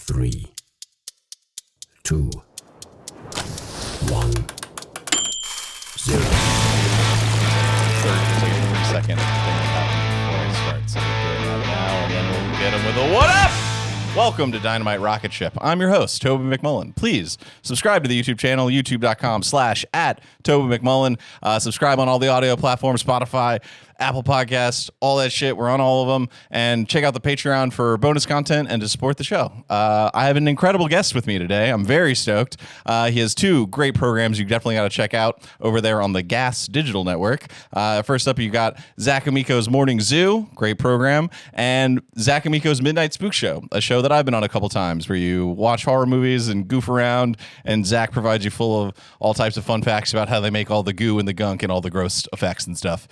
3, 2, 1, 0. Second thing that happened before I start. So we're doing that now, and then we'll get him with a what up? Welcome to Dynamite Rocketship. I'm your host, Toby McMullen. Please subscribe to the YouTube channel, youtube.com/@Toby McMullen. Subscribe on all the audio platforms, Spotify, Apple Podcasts, all that shit. We're on all of them. And check out the Patreon for bonus content and to support the show. I have an incredible guest with me today. I'm very stoked. He has two great programs you definitely got to check out over there on the Gas Digital Network. First up, you got Zac Amico's Morning Zoo, great program, and Zac Amico's Midnight Spook Show, a show that I've been on a couple times where you watch horror movies and goof around, and Zac provides you full of all types of fun facts about how they make all the goo and the gunk and all the gross effects and stuff.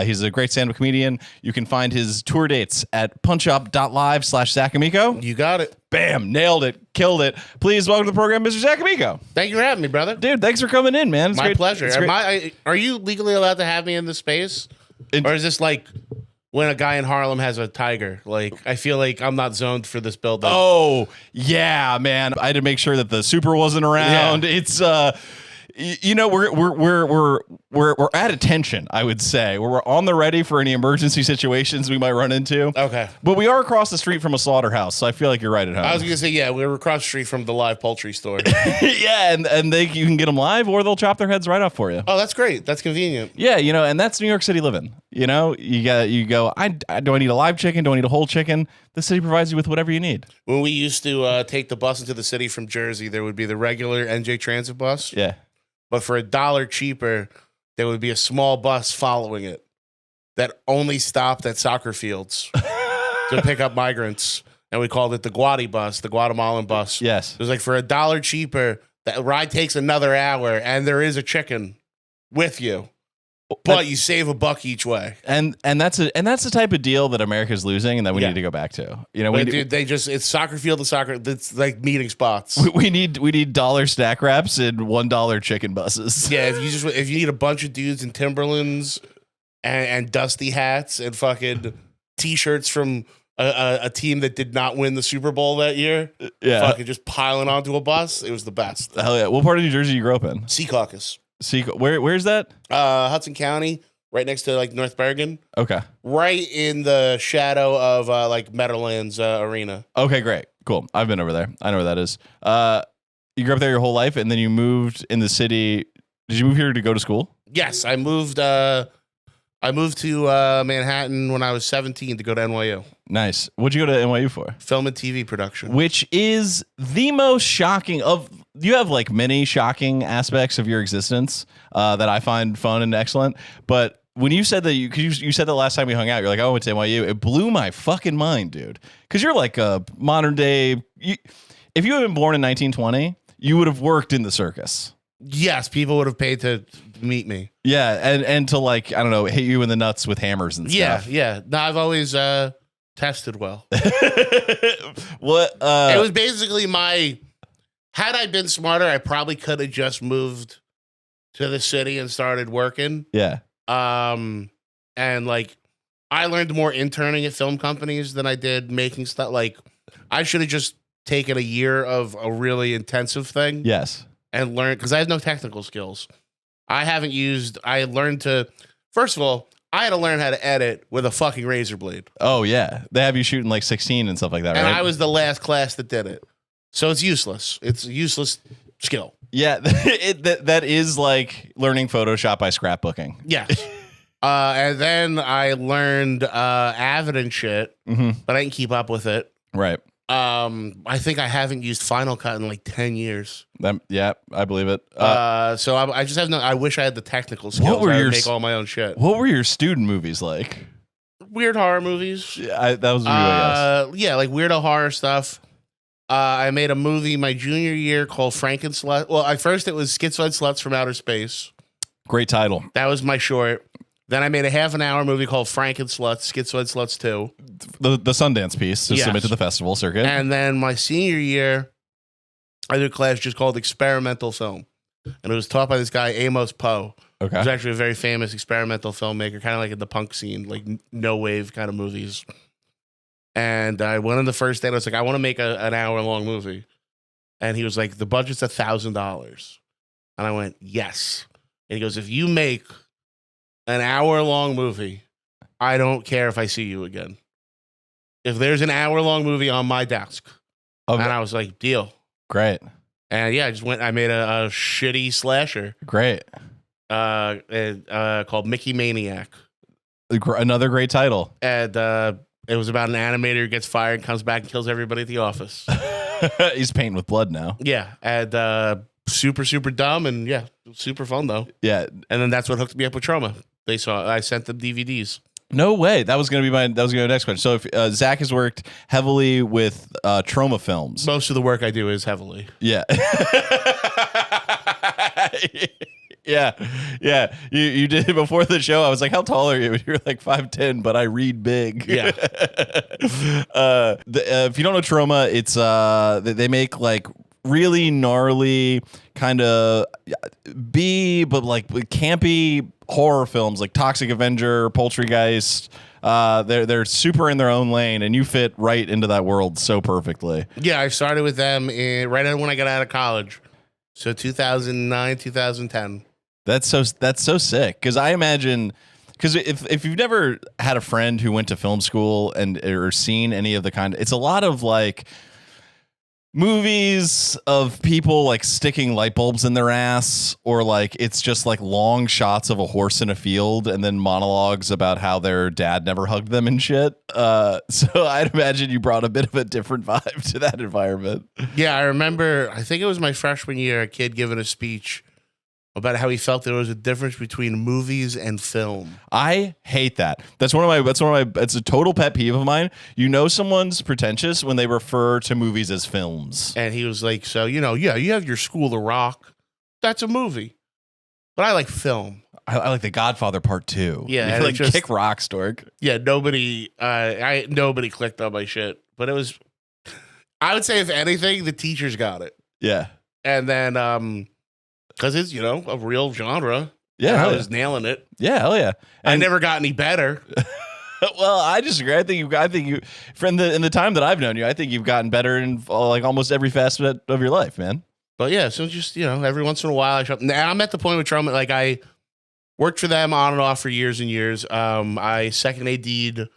He's a great stand-up comedian. You can find his tour dates at punchup.live/Zac Amico. You got it. Bam, nailed it, killed it. Please welcome to the program, Mr. Zac Amico. Thank you for having me, brother. Dude, thanks for coming in, man. It's My great. pleasure. It's great. Are you legally allowed to have me in this space? Or is this like when a guy in Harlem has a tiger? Like, I feel like I'm not zoned for this building. Oh, yeah, man. I had to make sure that the super wasn't around. Yeah. It's you know, we're at attention, I would say. We're on the ready for any emergency situations we might run into. Okay. But we are across the street from a slaughterhouse, so I feel like you're right at home. I was going to say, yeah, we were across the street from the live poultry store. Yeah, and you can get them live, or they'll chop their heads right off for you. Oh, that's great. That's convenient. Yeah, you know, and that's New York City living. You know, you go, do I need a live chicken? Do I need a whole chicken? The city provides you with whatever you need. When we used to take the bus into the city from Jersey, there would be the regular NJ Transit bus. Yeah. But for $1 cheaper, there would be a small bus following it that only stopped at soccer fields to pick up migrants. And we called it the Guati bus, the Guatemalan bus. Yes. It was like for $1 cheaper, that ride takes another hour, and there is a chicken with you. But you save $1 each way. And that's the type of deal that America's losing and that we need to go back to. You know, it's soccer field to soccer. It's like meeting spots. We need dollar stack wraps and $1 chicken buses. Yeah, if you need a bunch of dudes in Timberlands and dusty hats and fucking t-shirts from a team that did not win the Super Bowl that year, fucking just piling onto a bus, it was the best. Hell yeah! What part of New Jersey you grew up in? Secaucus. Where's that? Hudson County, right next to like North Bergen. Okay. Right in the shadow of like Meadowlands Arena. Okay, great, cool. I've been over there. I know where that is. You grew up there your whole life, and then you moved in the city. Did you move here to go to school? Yes, I moved. I moved to Manhattan when I was 17 to go to NYU. Nice. What'd you go to NYU for? Film and TV production. Which is the most shocking of. You have like many shocking aspects of your existence that I find fun and excellent. But when you said that, you said that last time we hung out, you're like, oh, I went to NYU. It blew my fucking mind, dude. Because you're like a modern day. If you had been born in 1920, you would have worked in the circus. Yes, people would have paid to meet me. Yeah, and to like, I don't know, hit you in the nuts with hammers and stuff. Yeah. No, I've always tested well. What? It was basically had I been smarter, I probably could have just moved to the city and started working. Yeah. And like, I learned more interning at film companies than I did making stuff. Like, I should have just taken a year of a really intensive thing. Yes. And learn, because I have no technical skills. First of all, I had to learn how to edit with a fucking razor blade. Oh, yeah. They have you shooting like 16 and stuff like that, and right? I was the last class that did it. So it's useless. It's a useless skill. Yeah, that is like learning Photoshop by scrapbooking. Yes. And then I learned Avid and shit, but I didn't keep up with it. Right. I think I haven't used Final Cut in like 10 years. Yeah, I believe it. So I just have I wish I had the technical skills to make all my own shit. What were your student movies like? Weird horror movies. Yeah, that was I guess. Yeah, like weirdo horror stuff. I made a movie my junior year called Frankenslut. Well, at first it was Schizoid Sluts from Outer Space. Great title. That was my short. Then I made a half-an-hour movie called Frankensluts, Schizoid Sluts 2. The Sundance piece to submit to the festival circuit. And then my senior year, I did a class just called Experimental Film. And it was taught by this guy, Amos Poe. Okay. He's actually a very famous experimental filmmaker, kind of like in the punk scene, like no-wave kind of movies. And I went on the first day and I was like, I want to make an hour-long movie. And he was like, the budget's $1,000. And I went, yes. And he goes, if you make an hour-long movie, I don't care if I see you again. If there's an hour-long movie on my desk. Okay. And I was like, deal. Great. And yeah, I made a shitty slasher. Great. Called Mickey Maniac. Another great title. And it was about an animator who gets fired and comes back and kills everybody at the office. He's painting with blood now. Yeah. And super, super dumb. And yeah, super fun though. Yeah. And then that's what hooked me up with Troma. I sent them DVDs. No way. That was going to be my next question. So if Zach has worked heavily with Troma films. Most of the work I do is heavily. Yeah. Yeah. Yeah. You did before the show. I was like, how tall are you? You're like 5'10", but I read big. Yeah. If you don't know Troma, it's they make like really gnarly kind of but like campy horror films like Toxic Avenger, Poultrygeist. They're super in their own lane, and you fit right into that world so perfectly. Yeah, I started with them right when I got out of college. So 2009, 2010. That's so sick. Because I imagine, because if you've never had a friend who went to film school or seen any of the kind, it's a lot of like movies of people like sticking light bulbs in their ass, or like it's just like long shots of a horse in a field and then monologues about how their dad never hugged them and shit. So I'd imagine you brought a bit of a different vibe to that environment. Yeah, I remember, I think it was my freshman year, a kid giving a speech about how he felt there was a difference between movies and film. I hate that. That's it's a total pet peeve of mine. You know someone's pretentious when they refer to movies as films. And he was like, so, you have your School of Rock. That's a movie. But I like film. I like The Godfather Part 2. Yeah. You like kick rock, Stork. Yeah, nobody clicked on my shit. But it was, I would say if anything, the teachers got it. Yeah. And then, because it's, a real genre. Yeah. I was nailing it. Yeah, hell yeah. And I never got any better. Well, I disagree. I think you in the time that I've known you, I think you've gotten better in like almost every facet of your life, man. But yeah, so just, every once in a while now I'm at the point with Troma, like I worked for them on and off for years and years. I second AD'd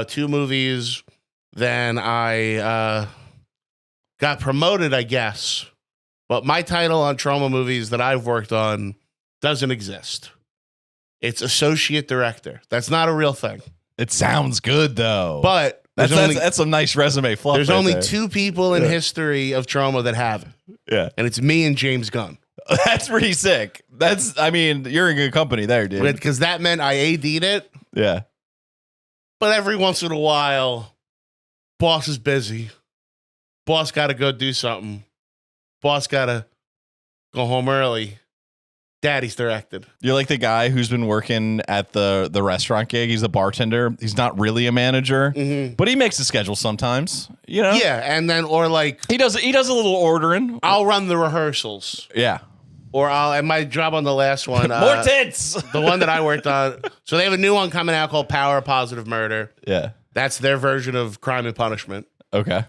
2 movies. Then I got promoted, I guess. But my title on Troma movies that I've worked on doesn't exist. It's associate director. That's not a real thing. It sounds good though. But that's some nice resume fluff. There's right only there. 2 people in history of Troma that have it. Yeah. And it's me and James Gunn. That's pretty sick. You're in good company there, dude. Because that meant I AD'd it. Yeah. But every once in a while, boss is busy. Boss got to go do something. Boss got to go home early. Daddy's directed. You're like the guy who's been working at the restaurant gig. He's the bartender. He's not really a manager, but he makes a schedule sometimes, Yeah, and then, or like... He does a little ordering. I'll run the rehearsals. Yeah. And my job on the last one... More tits! The one that I worked on... So they have a new one coming out called Power Positive Murder. Yeah. That's their version of Crime and Punishment. Okay.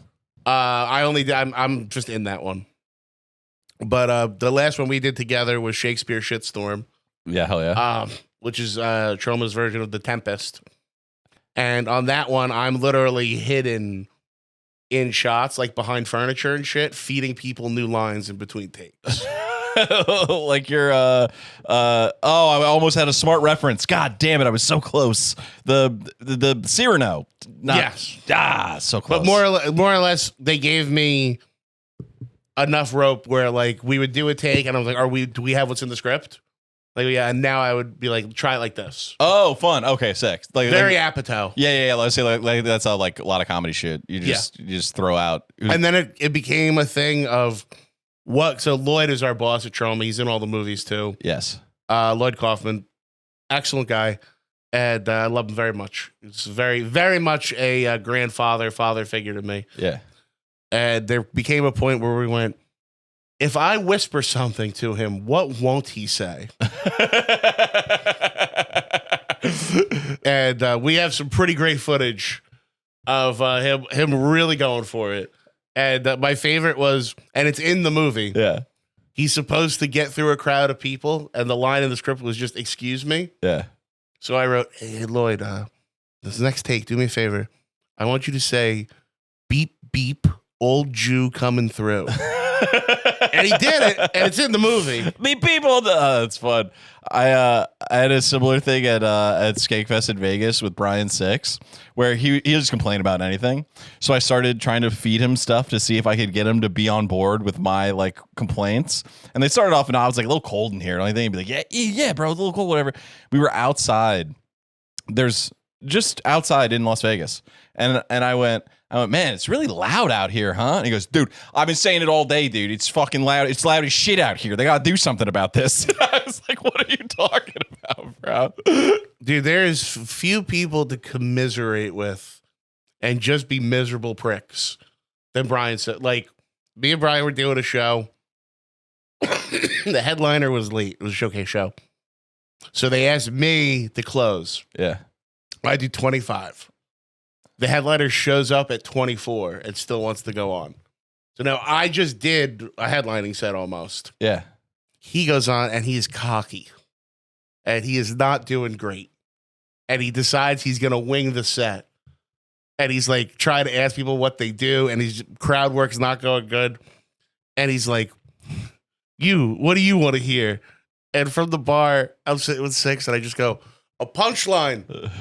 I'm just in that one. But the last one we did together was Shakespeare Shitstorm. Yeah, hell yeah. Which is Troma's version of The Tempest. And on that one, I'm literally hidden in shots, like behind furniture and shit, feeding people new lines in between takes. Like you're I almost had a smart reference. God damn it, I was so close. The Cyrano. Yes. So close. But more or less, they gave me enough rope where like we would do a take and I was like, do we have what's in the script? Like, yeah, and now I would be like, try it like this. Oh, fun. Okay, sick. Like very apatow. Yeah. Let's say like that's a lot of comedy shit. You just throw out. And then it became a thing of what. So Lloyd is our boss at Troma. He's in all the movies too. Yes. Lloyd Kaufman, excellent guy, and I love him very much. He's very, very much a father figure to me. Yeah. And there became a point where we went, if I whisper something to him, what won't he say? And we have some pretty great footage of him really going for it. And my favorite was, and it's in the movie. Yeah. He's supposed to get through a crowd of people, and the line in the script was just, "Excuse me." Yeah. So I wrote, "Hey, Lloyd, this next take, do me a favor. I want you to say, 'Beep, beep, old Jew coming through.'" And he did it, and it's in the movie. Meet people. It's fun. I had a similar thing at Skankfest in Vegas with Brian Six, where he just complained about anything. So I started trying to feed him stuff to see if I could get him to be on board with my like complaints. And they started off, and I was like a little cold in here. And I think he'd be like, yeah, bro, a little cold, whatever. We were outside. There's just outside in Las Vegas, and I went, man, it's really loud out here, huh? And he goes, dude, I've been saying it all day, dude. It's fucking loud. It's loud as shit out here. They got to do something about this. I was like, what are you talking about, bro? Dude, there is few people to commiserate with and just be miserable pricks than Brian said. Like, me and Brian were doing a show. The headliner was late. It was a showcase show. So they asked me to close. Yeah. I do 25. The headliner shows up at 24 and still wants to go on. So now I just did a headlining set almost. Yeah. He goes on and he is cocky. And he is not doing great. And he decides he's going to wing the set. And he's like trying to ask people what they do. And his crowd work's not going good. And he's like, what do you want to hear? And from the bar, I'm sitting with Six and I just go, "A punchline."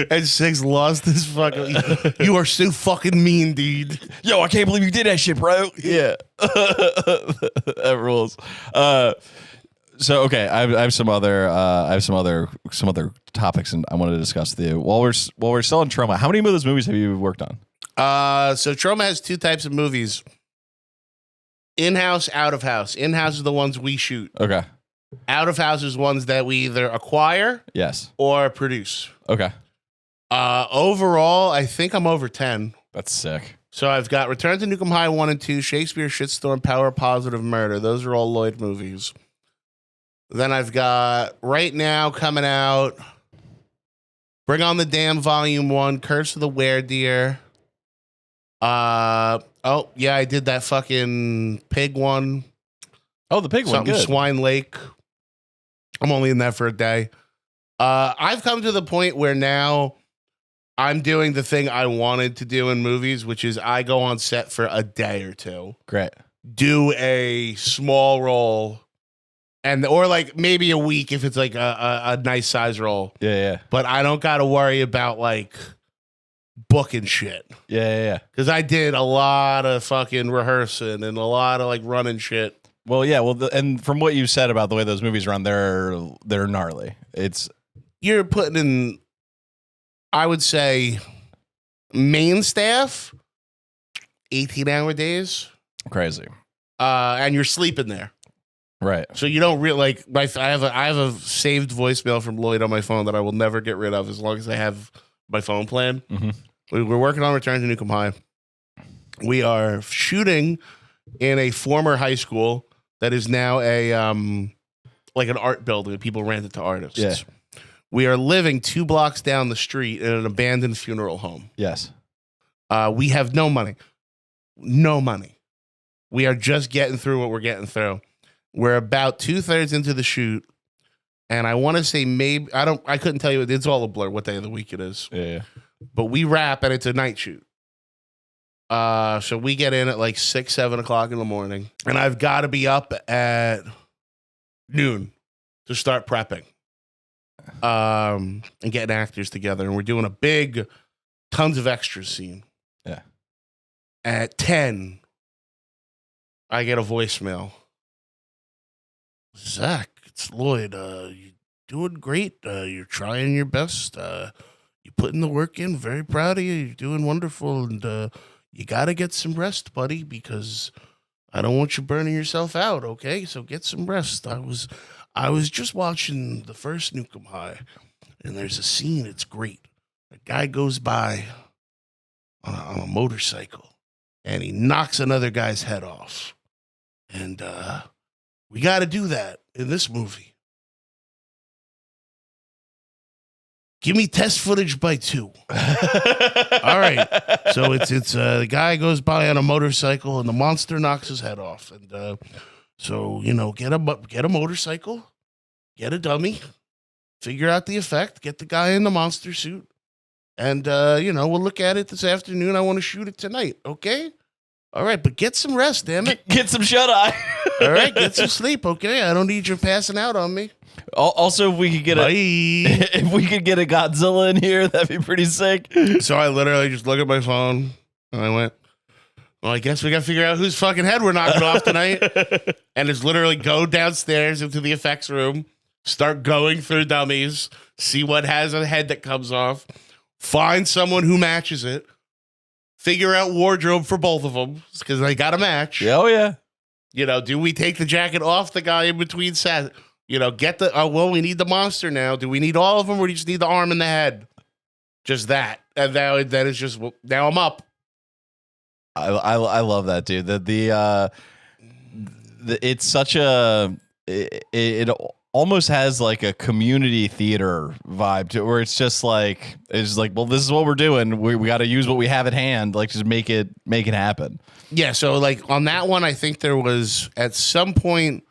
And Six lost his fucking. "You are so fucking mean, dude." Yo, I can't believe you did that shit, bro. Yeah. That rules. So okay, I have some other topics, and I wanted to discuss with you while we're still on Troma. How many of those movies have you worked on? So Troma has two types of movies: in-house, out-of-house. In-house is the ones we shoot. Okay. Out-of-house is ones that we either acquire, yes, or produce. Okay. Overall, I think I'm over 10. That's sick. So I've got Return to Nukem High 1 and 2, Shakespeare, Shitstorm, Power Positive, Murder. Those are all Lloyd movies. Then I've got, right now, coming out, Bring on the Damn Volume 1, Curse of the Weredeer. Oh, yeah, I did that fucking pig one. Oh, the pig one, good. Swine Lake. I'm only in that for a day. I've come to the point where now I'm doing the thing I wanted to do in movies, which is I go on set for a day or two. Great. Do a small role, or like maybe a week if it's like a nice size role. Yeah. But I don't got to worry about like booking shit. Yeah. Because I did a lot of fucking rehearsing and a lot of like running shit. Well, yeah. Well, and from what you said about the way those movies run, they're gnarly. You're putting in, I would say, main staff, 18-hour days. Crazy. And you're sleeping there. Right. So you don't really like I have a saved voicemail from Lloyd on my phone that I will never get rid of as long as I have my phone plan. Mm-hmm. We're working on Return to Nukem High. We are shooting in a former high school that is now a like an art building. People rent it to artists. Yeah. We are living 2 blocks down the street in an abandoned funeral home. Yes. We have no money. No money. We are just getting through what we're getting through. We're about 2/3 into the shoot. And I want to say maybe, I couldn't tell you, it's all a blur what day of the week it is. Yeah. But we wrap and it's a night shoot. So we get in at like 6, 7 o'clock in the morning. And I've got to be up at noon to start prepping. And getting actors together. And we're doing a big, tons of extras scene. Yeah. At 10, I get a voicemail. "Zach, it's Lloyd. You doing great. You're trying your best. You putting the work in. Very proud of you. You're doing wonderful. And you got to get some rest, buddy, because I don't want you burning yourself out, okay? So get some rest. I was just watching the first Nukem High, and there's a scene. It's great. A guy goes by on a motorcycle, and he knocks another guy's head off. And we got to do that in this movie. Give me test footage by 2. All right. So it's the guy goes by on a motorcycle and the monster knocks his head off. And so, get a motorcycle, get a dummy, figure out the effect, get the guy in the monster suit. And, we'll look at it this afternoon. I want to shoot it tonight. Okay. All right. But get some rest, damn it. Get some shut-eye. All right. Get some sleep. Okay. I don't need you passing out on me. Also, if we could get a Godzilla in here, that'd be pretty sick. So I literally just look at my phone and I went, well, I guess we got to figure out whose fucking head we're knocking off tonight. And it's literally go downstairs into the effects room, start going through dummies, see what has a head that comes off, find someone who matches it, figure out wardrobe for both of them because they got to match. Oh, yeah. Do we take the jacket off the guy in between sets? Get we need the monster now. Do we need all of them or do you just need the arm and the head? Just that. And then it's just, now I'm up. I love that, dude. It's such a, it almost has like a community theater vibe to it, where it's like, well, this is what we're doing. We got to use what we have at hand. Like, just make it happen. Yeah. So like on that one, I think there was at some point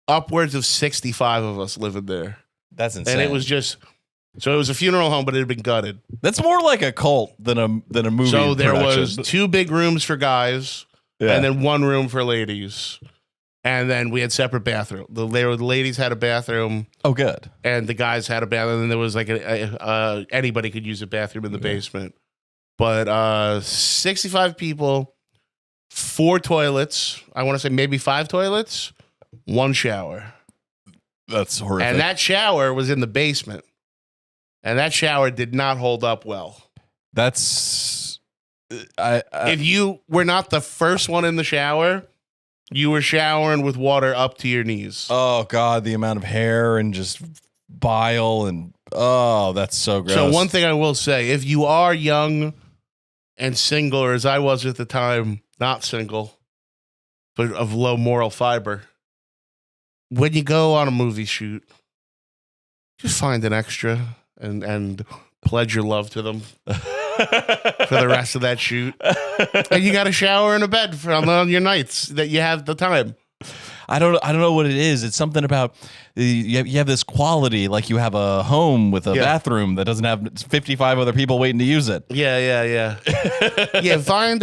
upwards of 65 of us living there. That's insane. And it was just, so it was a funeral home, but it had been gutted. That's more like a cult than a movie. So there production. was 2 big rooms for guys and then 1 room for ladies. And then we had separate bathroom. The ladies had a bathroom. Oh, good. And the guys had a bathroom. And then there was like anybody could use a bathroom in the basement. But 65 people, 4 toilets. I want to say maybe 5 toilets, 1 shower. That's horrific. And that shower was in the basement. And that shower did not hold up well. That's if you were not the first one in the shower, you were showering with water up to your knees. Oh God, the amount of hair and just bile and that's so gross. So one thing I will say, if you are young and single, or as I was at the time, not single, but of low moral fiber, when you go on a movie shoot, just find an extra and pledge your love to them for the rest of that shoot. And you got a shower and a bed on your nights that you have the time. I don't know what it is. It's something about you have this quality, like you have a home with a bathroom that doesn't have 55 other people waiting to use it. Yeah. Yeah, find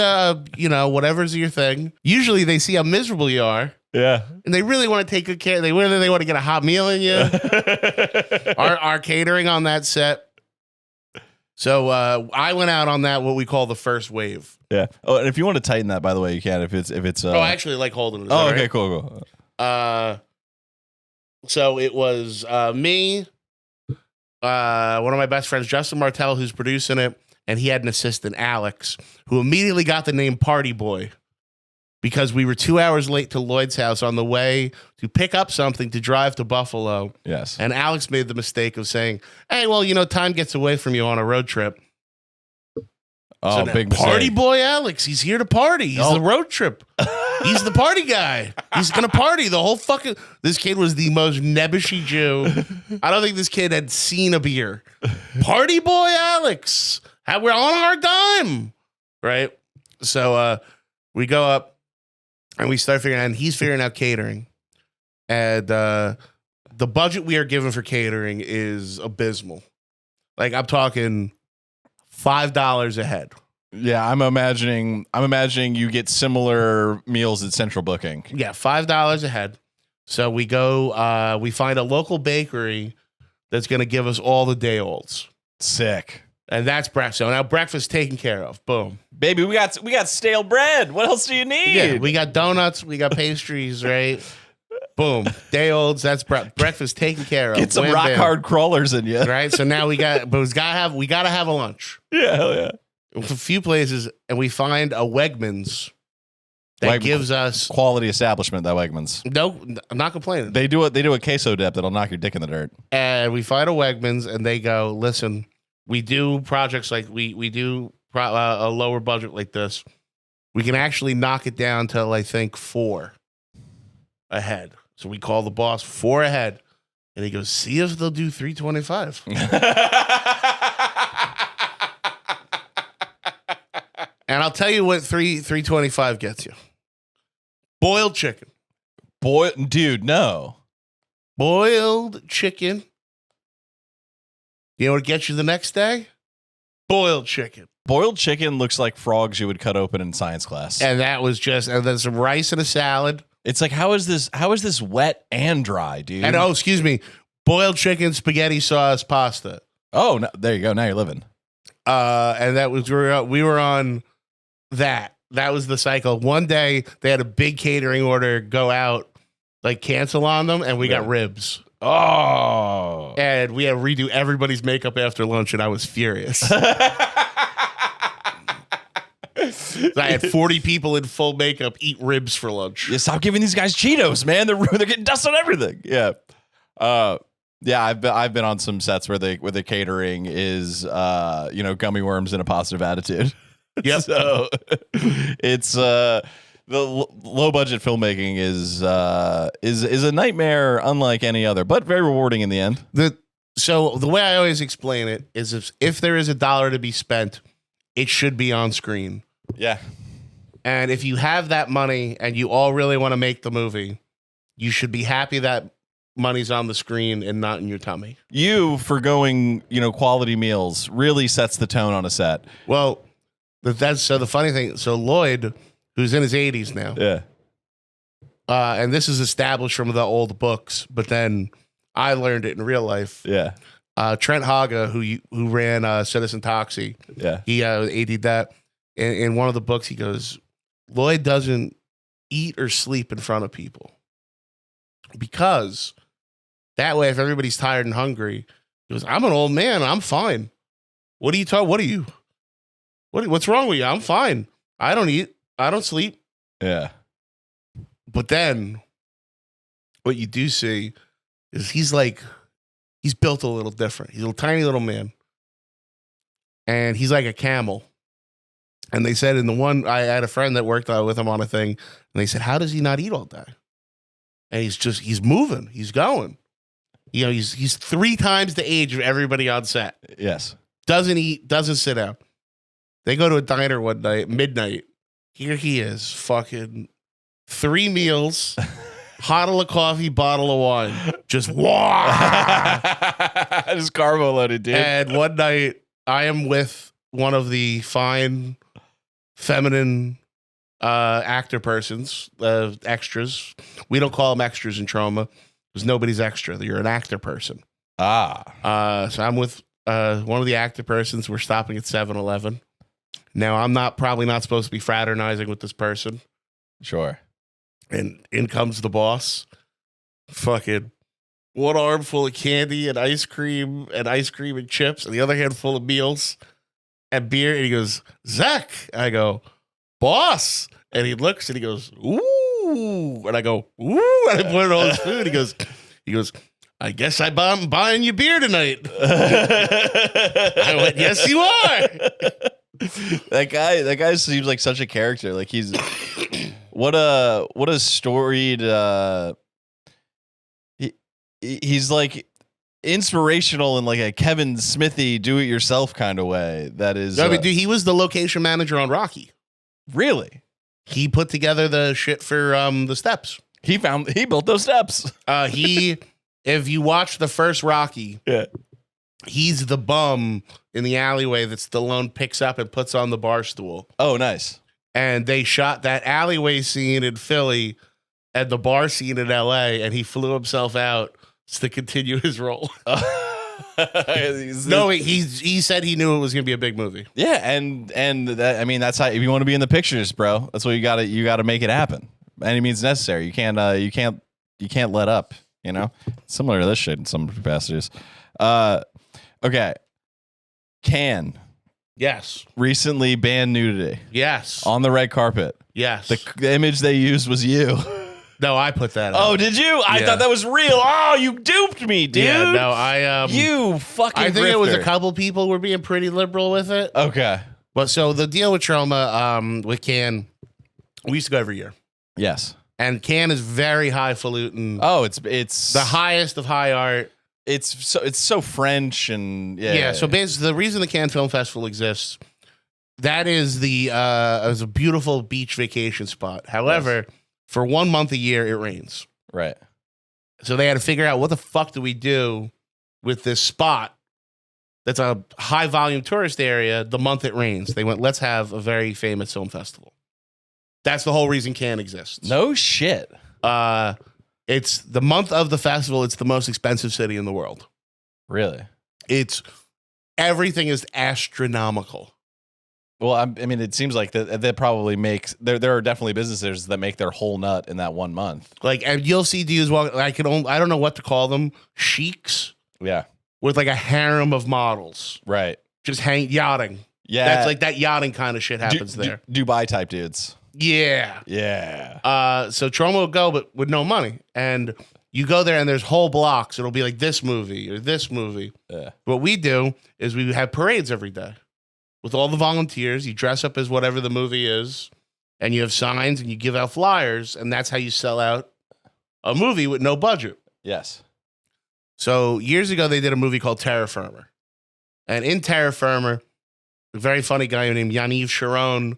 whatever's your thing. Usually they see how miserable you are. Yeah. And they really want to take good care. They want to get a hot meal in you. our catering on that set. So I went out on that, what we call the first wave. Yeah. Oh, and if you want to tighten that, by the way, you can. If it's I actually like holding it. Oh, okay, right? Cool. So it was me, one of my best friends, Justin Martell, who's producing it, and he had an assistant, Alex, who immediately got the name Party Boy. Because we were 2 hours late to Lloyd's house on the way to pick up something to drive to Buffalo. Yes. And Alex made the mistake of saying, hey, well, time gets away from you on a road trip. Oh, so big mistake. Party boy Alex. He's here to party. He's the road trip. He's the party guy. He's going to party the whole fucking... This kid was the most nebbishy Jew. I don't think this kid had seen a beer. Party boy Alex. We're on our dime. Right? So we go up. And we start figuring out, and he's figuring out catering. And the budget we are given for catering is abysmal. Like, I'm talking $5 a head. Yeah, I'm imagining you get similar meals at Central Booking. Yeah, $5 a head. So we go, we find a local bakery that's going to give us all the day olds. Sick. And that's breakfast. So now breakfast taken care of. Boom. Baby, we got stale bread. What else do you need? Yeah, we got donuts. We got pastries, right? Boom. Day olds. That's breakfast taken care of. Get some rock hard crawlers in you. Right? So now we got to have a lunch. Yeah, hell yeah. A few places, and we find a Wegmans that gives us quality establishment. That Wegmans. No, I'm not complaining. They do a queso dip that'll knock your dick in the dirt. And we find a Wegmans, and they go, listen. We do projects like we do a lower budget like this. We can actually knock it down to, I think, 4 a head. So we call the boss 4 a head. And he goes, see if they'll do 325. And I'll tell you what 325 gets you. Boiled chicken. Dude, no. Boiled chicken. You know what gets you the next day? Boiled chicken. Boiled chicken looks like frogs you would cut open in science class. And that was just, and then some rice and a salad. It's like, how is this wet and dry, dude? And excuse me, boiled chicken, spaghetti sauce, pasta. Oh, no, there you go. Now you're living. And that was, we were on that. That was the cycle. One day they had a big catering order go out, like cancel on them, and we got ribs. Oh. And we had to redo everybody's makeup after lunch, and I was furious. I had 40 people in full makeup eat ribs for lunch. Yeah, stop giving these guys Cheetos, man. They're getting dust on everything. Yeah. Yeah, I've been on some sets where the catering is gummy worms and a positive attitude. Yep. So it's the low budget filmmaking is a nightmare unlike any other, but very rewarding in the end. So the way I always explain it is if there is $1 to be spent, it should be on screen. Yeah. And if you have that money and you all really want to make the movie, you should be happy that money's on the screen and not in your tummy. You forgoing, quality meals really sets the tone on a set. Well, that's so the funny thing. So Lloyd, who's in his 80s now. Yeah. And this is established from the old books, but then I learned it in real life. Yeah. Trent Haga, who ran Citizen Toxie. Yeah. He AD'd that. In one of the books, he goes, Lloyd doesn't eat or sleep in front of people. Because that way, if everybody's tired and hungry, he goes, I'm an old man. I'm fine. What are you talking? What are you? What's wrong with you? I'm fine. I don't eat. I don't sleep. Yeah. But then what you do see is he's built a little different. He's a tiny little man. And he's like a camel. And they said in the one, I had a friend that worked with him on a thing, and they said, how does he not eat all day? And he's moving. He's going. He's 3 times the age of everybody on set. Yes. Doesn't eat, doesn't sit down. They go to a diner one night, midnight. Here he is, fucking 3 meals, bottle of coffee, bottle of wine. Just Just carbo loaded, dude. And one night, I am with one of the fine feminine actor persons, extras. We don't call them extras in Troma because nobody's extra. You're an actor person. So I'm with one of the actor persons. We're stopping at 7-Eleven. Now, I'm probably not supposed to be fraternizing with this person. Sure. And in comes the boss. Fucking one arm full of candy and ice cream and chips, and the other hand full of meals and beer. And he goes, Zach. And I go, boss. And he looks and he goes, ooh. And I go, ooh. And I put it on his food. He goes, I guess I'm buying you beer tonight. I went, yes, you are. That guy seems like such a character. Like he's what a storied he's like inspirational in like a Kevin Smithy do-it-yourself kind of way. That is, I mean, dude, he was the location manager on Rocky. Really? He put together the shit for the steps. He built those steps. If you watch the first Rocky, yeah, he's the bum in the alleyway that Stallone picks up and puts on the bar stool. Oh, nice. And they shot that alleyway scene in Philly and the bar scene in LA, and he flew himself out to continue his role. No, he said he knew it was going to be a big movie. Yeah, and that, I mean, that's how, if you want to be in the pictures, bro, that's what you gotta make it happen. Any means necessary. You can't let up. Similar to this shit in some capacities. Okay. Yes. Recently banned nudity. Yes. On the red carpet. Yes. The image they used was you. No, I put that out. Oh, did you? I thought that was real. Oh, you duped me, dude. Yeah, no, you fucking I think grifter. it was a couple people were being pretty liberal with it. Okay. But so the deal with Troma, with Can, we used to go every year. Yes. And Cannes is very highfalutin. Oh, it's the highest of high art. It's so French and yeah. So basically, the reason the Cannes Film Festival exists, that is it was a beautiful beach vacation spot. However, for 1 month a year, it rains. Right. So they had to figure out what the fuck do we do with this spot that's a high volume tourist area the month it rains. They went, let's have a very famous film festival. That's the whole reason Cannes exists. No shit. It's the month of the festival. It's the most expensive city in the world. Really? Everything is astronomical. Well, I mean, it seems like that probably makes there are definitely businesses that make their whole nut in that 1 month. Like, and you'll see dudes walk. I don't know what to call them. Sheiks. Yeah. With like a harem of models. Right. Just yachting. Yeah. That's like that yachting kind of shit happens there. Dubai type dudes. Yeah. Yeah. So Troma will go, but with no money. And you go there and there's whole blocks. It'll be like this movie or this movie. Yeah. What we do is we have parades every day with all the volunteers. You dress up as whatever the movie is, and you have signs and you give out flyers, and that's how you sell out a movie with no budget. Yes. So years ago, they did a movie called Terra Firma. And in Terra Firma, a very funny guy named Yaniv Sharon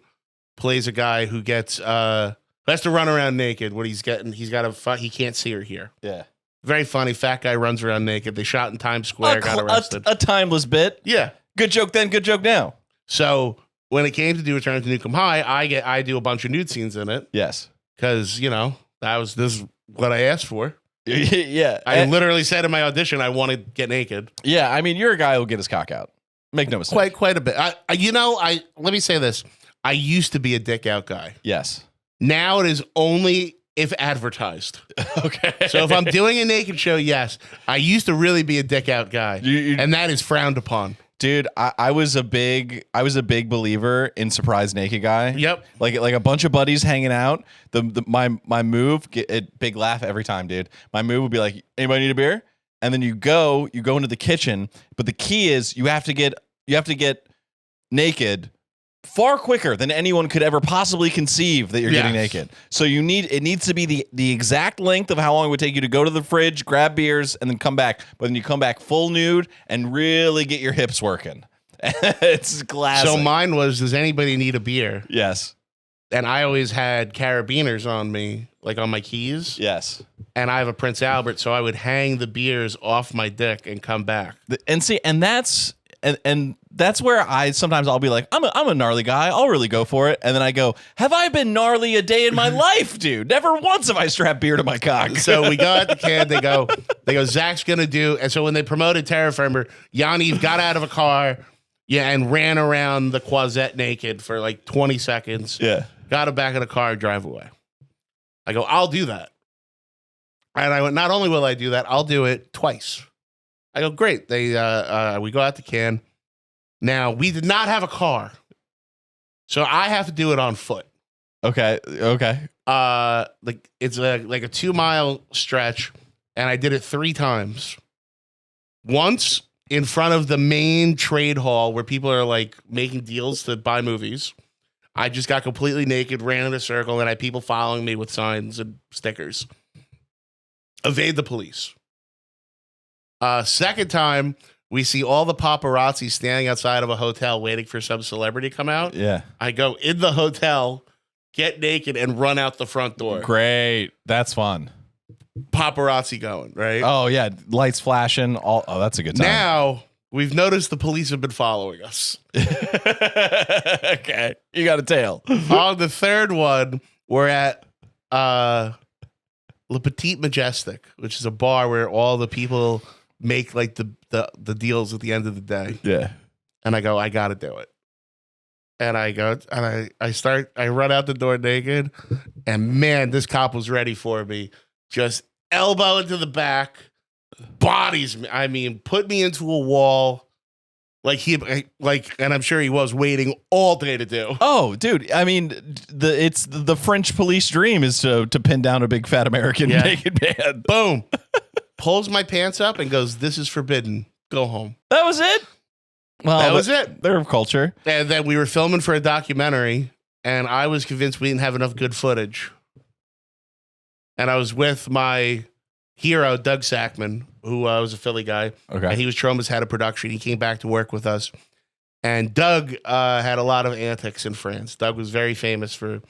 plays a guy who gets has to run around naked. What he's getting, he can't see or hear. Yeah. Very funny. Fat guy runs around naked. They shot in Times Square, got arrested. A timeless bit. Yeah. Good joke then, good joke now. So when it came to do Return to Newcomb High, I do a bunch of nude scenes in it. Yes. Because, this is what I asked for. Yeah. I literally said in my audition, I want to get naked. Yeah. I mean, you're a guy who'll get his cock out. Make no mistake. Quite a bit. Let me say this. I used to be a dick out guy. Yes. Now it is only if advertised. Okay. So if I'm doing a naked show, yes. I used to really be a dick out guy, and that is frowned upon. Dude, I was a big believer in surprise naked guy. Yep. Like a bunch of buddies hanging out. My move, big laugh every time, dude. My move would be like, anybody need a beer? And then you go into the kitchen. But the key is you have to get naked far quicker than anyone could ever possibly conceive that you're getting naked. So it needs to be the exact length of how long it would take you to go to the fridge, grab beers, and then come back. But then you come back full nude and really get your hips working. It's classic. So mine was, does anybody need a beer? Yes. And I always had carabiners on me, like on my keys. Yes. And I have a Prince Albert, so I would hang the beers off my dick and come back. And that's where I'll be like, I'm a gnarly guy. I'll really go for it. And then I go, have I been gnarly a day in my life, dude? Never once have I strapped beer to my cock. So we go at the kid. They go, Zach's going to do. And so when they promoted Terra Firma, Yaniv got out of a car, and ran around the Quasette naked for like 20 seconds. Yeah. Got him back in the car and drive away. I go, I'll do that. And I went, not only will I do that, I'll do it twice. I go, great. We go out to Cannes. Now, we did not have a car, so I have to do it on foot. Okay. It's like a 2-mile stretch, and I did it 3 times. Once in front of the main trade hall where people are like making deals to buy movies. I just got completely naked, ran in a circle, and I had people following me with signs and stickers. Evade the police. Second time, we see all the paparazzi standing outside of a hotel waiting for some celebrity to come out. Yeah. I go in the hotel, get naked, and run out the front door. Great. That's fun. Paparazzi going, right? Oh, yeah. Lights flashing. That's a good time. Now, we've noticed the police have been following us. Okay. You got a tail. On the third one, we're at Le Petit Majestic, which is a bar where all the people make like the deals at the end of the day. Yeah. And I go, I got to do it. And I go, and I run out the door naked. And man, this cop was ready for me. Just elbow into the back, bodies me. I mean, put me into a wall. And I'm sure he was waiting all day to do. Oh, dude. I mean, it's the French police dream is to pin down a big fat American naked man. Boom. Pulls my pants up and goes, "This is forbidden. Go home." That was it. Well, that was it. They're of culture. And then we were filming for a documentary, and I was convinced we didn't have enough good footage. and I was with my hero, Doug Sackman, who was a Philly guy. Okay. And he was Troma's head of production. He came back to work with us. And Doug had a lot of antics in France. Doug was very famous for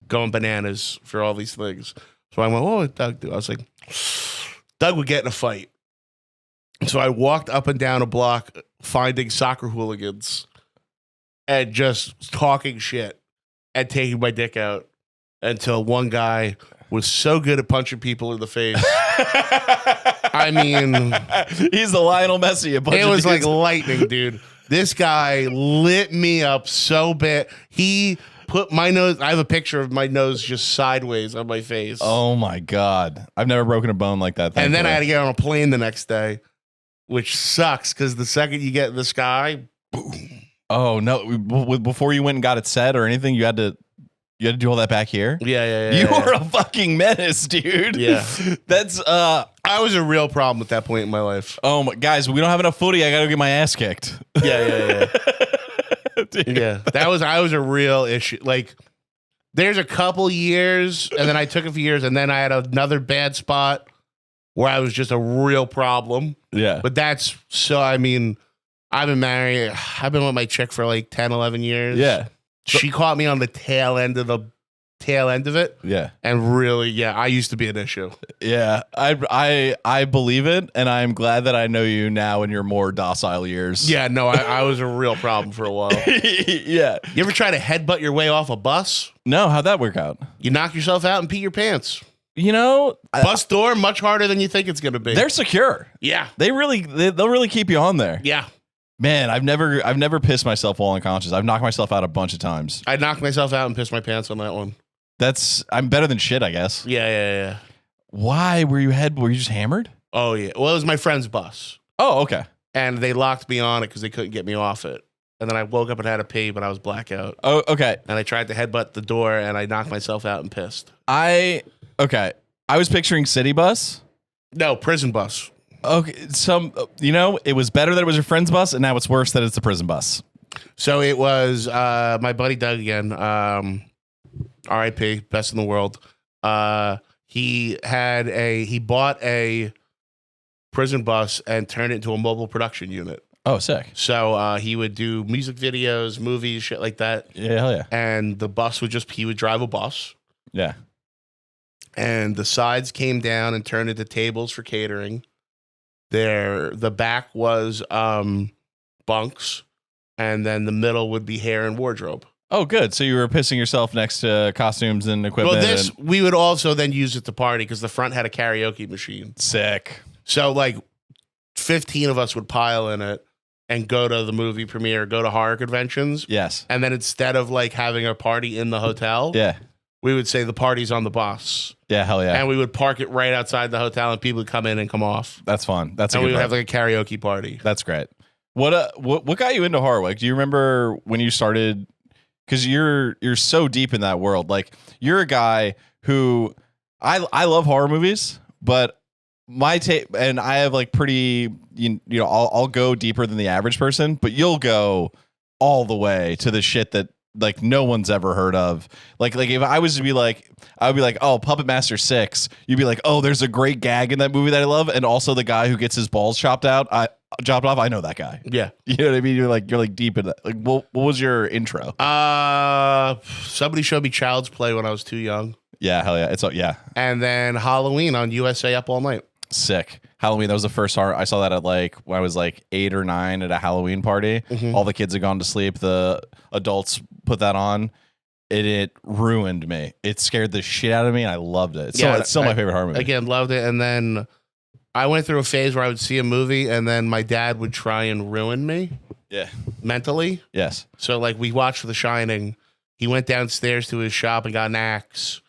going bananas for all these things. So I went, what would Doug do? I was like, Doug would get in a fight. So I walked up and down a block finding soccer hooligans and just talking shit and taking my dick out until one guy was so good at punching people in the face. I mean, he's the Lionel Messi. It was like lightning, dude. This guy lit me up so bad. He put my nose, I have a picture of my nose just sideways on my face. Oh my God. I've never broken a bone like that. And then I had to get on a plane the next day, which sucks because the second you get in the sky, boom. Oh no! Before you went and got it set or anything, you had to do all that back here. Yeah. You were a fucking menace, dude. Yeah, that's I was a real problem at that point in my life. Oh my guys, we don't have enough footy. I gotta get my ass kicked. Yeah. Yeah, I was a real issue. Like, there's a couple years, and then I took a few years, and then I had another bad spot where I was just a real problem. Yeah, but that's so. I mean. I've been married. I've been with my chick for like 10, 11 years. Yeah. She caught me on the tail end of it. Yeah. And really, I used to be an issue. Yeah. I believe it. And I'm glad that I know you now in your more docile years. Yeah. No, I was a real problem for a while. Yeah. You ever try to headbutt your way off a bus? No. How'd that work out? You knock yourself out and pee your pants. You know, bus door, much harder than you think it's going to be. They're secure. Yeah. They'll really keep you on there. Yeah. Man, I've never pissed myself while unconscious. I've knocked myself out a bunch of times. I knocked myself out and pissed my pants on that one. I'm better than shit, I guess. Yeah. Why were you just hammered? Oh yeah. Well, it was my friend's bus. Oh, okay. And they locked me on it because they couldn't get me off it. And then I woke up and had to pee, but I was blackout. Oh, okay. And I tried to headbutt the door and I knocked myself out and pissed. I was picturing city bus. No, prison bus. Okay, it was better that it was your friend's bus, and now it's worse that it's a prison bus. So it was my buddy Doug again, R.I.P., best in the world. He bought a prison bus and turned it into a mobile production unit. Oh, sick. So he would do music videos, movies, shit like that. Yeah, hell yeah. And the bus he would drive a bus. Yeah. And the sides came down and turned into tables for catering. The back was bunks, and then the middle would be hair and wardrobe. Oh, good. So you were pissing yourself next to costumes and equipment. Well, we would also then use it to party because the front had a karaoke machine. Sick. So like 15 of us would pile in it and go to the movie premiere, go to horror conventions. Yes. And then instead of like having a party in the hotel, we would say the party's on the bus. Yeah, hell yeah. And we would park it right outside the hotel and people would come in and come off. That's fun. And we would have like a karaoke party. That's great. What got you into horror? Like, do you remember when you started? Because you're so deep in that world. Like, you're a guy who I love horror movies, but my tape, and I have like pretty, I'll go deeper than the average person, but you'll go all the way to the shit that like no one's ever heard of. Like if I was to be like, I would be like, oh, Puppet Master 6. You'd be like, oh, there's a great gag in that movie that I love, and also the guy who gets his balls chopped off. I know that guy. Yeah, you know what I mean. You're like deep in that. Like, what was your intro? Somebody showed me Child's Play when I was too young. Yeah, hell yeah. Yeah. And then Halloween on USA Up All Night. Sick. Halloween, that was the first horror. I saw that at when I was like 8 or 9 at a Halloween party. Mm-hmm. All the kids had gone to sleep. The adults put that on. It ruined me. It scared the shit out of me, and I loved it. It's still my favorite horror movie. Again, loved it. And then I went through a phase where I would see a movie, and then my dad would try and ruin me. Yeah. Mentally. Yes. So like we watched The Shining. He went downstairs to his shop and got an axe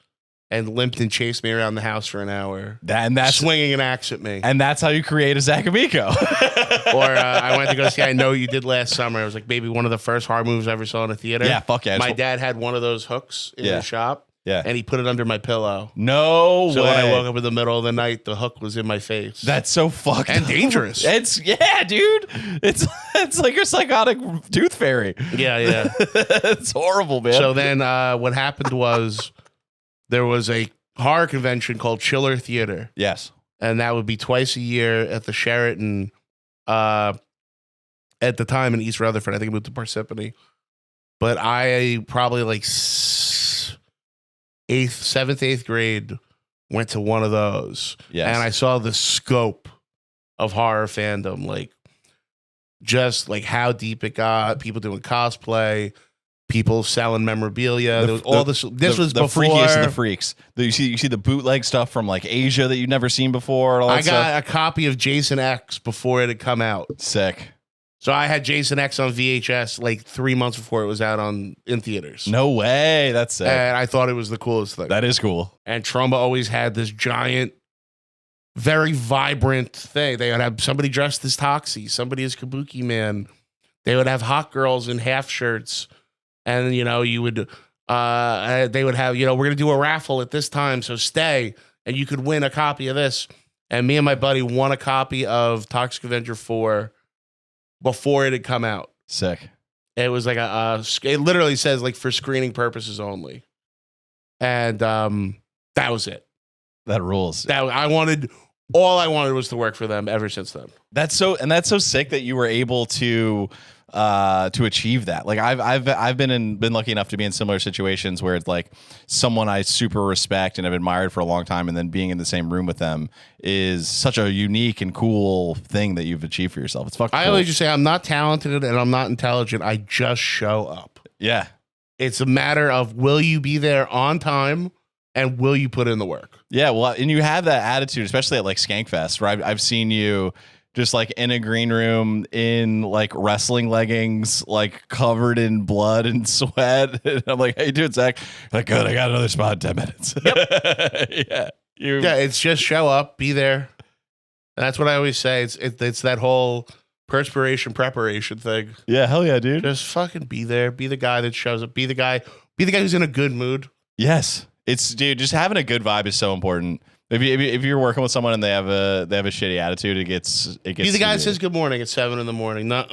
and limped and chased me around the house for an hour. That's swinging an axe at me. And that's how you create a Zac Amico. Or I went to go see I Know You Did Last Summer. It was like maybe one of the first horror movies I ever saw in a theater. Yeah, fuck yeah. My dad had one of those hooks in his shop. Yeah. And he put it under my pillow. No way. So when I woke up in the middle of the night, the hook was in my face. That's so fucked and up. dangerous. Yeah, dude. It's like a psychotic tooth fairy. Yeah. It's horrible, man. So then what happened was there was a horror convention called Chiller Theater. Yes. And that would be twice a year at the Sheraton at the time in East Rutherford. I think it moved to Parsippany. But I probably like 7th, 8th grade went to one of those. Yes. And I saw the scope of horror fandom, like just like how deep it got, people doing cosplay, people selling memorabilia. There was all this. This was the before freakiest of the freaks. You see the bootleg stuff from like Asia that you've never seen before. All that I got a copy of Jason X before it had come out. Sick. So I had Jason X on VHS like 3 months before it was out in theaters. No way. That's sick. And I thought it was the coolest thing. That is cool. And Troma always had this giant, very vibrant thing. They would have somebody dressed as Toxie, somebody as Kabuki Man. They would have hot girls in half shirts. And, you know, you would, they would have, you know, we're going to do a raffle at this time, so stay. And you could win a copy of this. And me and my buddy won a copy of Toxic Avenger 4 before it had come out. Sick. It was like it literally says like for screening purposes only. And that was it. That rules. All I wanted was to work for them ever since then. That's so sick that you were able to achieve that. Like I've been lucky enough to be in similar situations where it's like someone I super respect and have admired for a long time, and then being in the same room with them is such a unique and cool thing that you've achieved for yourself. It's fucking cool. I always just say I'm not talented and I'm not intelligent. I just show up. Yeah. It's a matter of will you be there on time and will you put in the work? Yeah, well, and you have that attitude, especially at like Skankfest, where I've seen you just like in a green room in like wrestling leggings, like covered in blood and sweat. And I'm like, "How you doing, Zach?" Like, "Good, I got another spot in 10 minutes." Yep. Yeah, it's just show up, be there. And that's what I always say. It's that whole perspiration preparation thing. Yeah, hell yeah, dude. Just fucking be there. Be the guy that shows up. Be the guy who's in a good mood. Yes, dude. Just having a good vibe is so important. If you're working with someone and they have a shitty attitude, it gets. Be the guy that says good morning at 7 a.m. Not.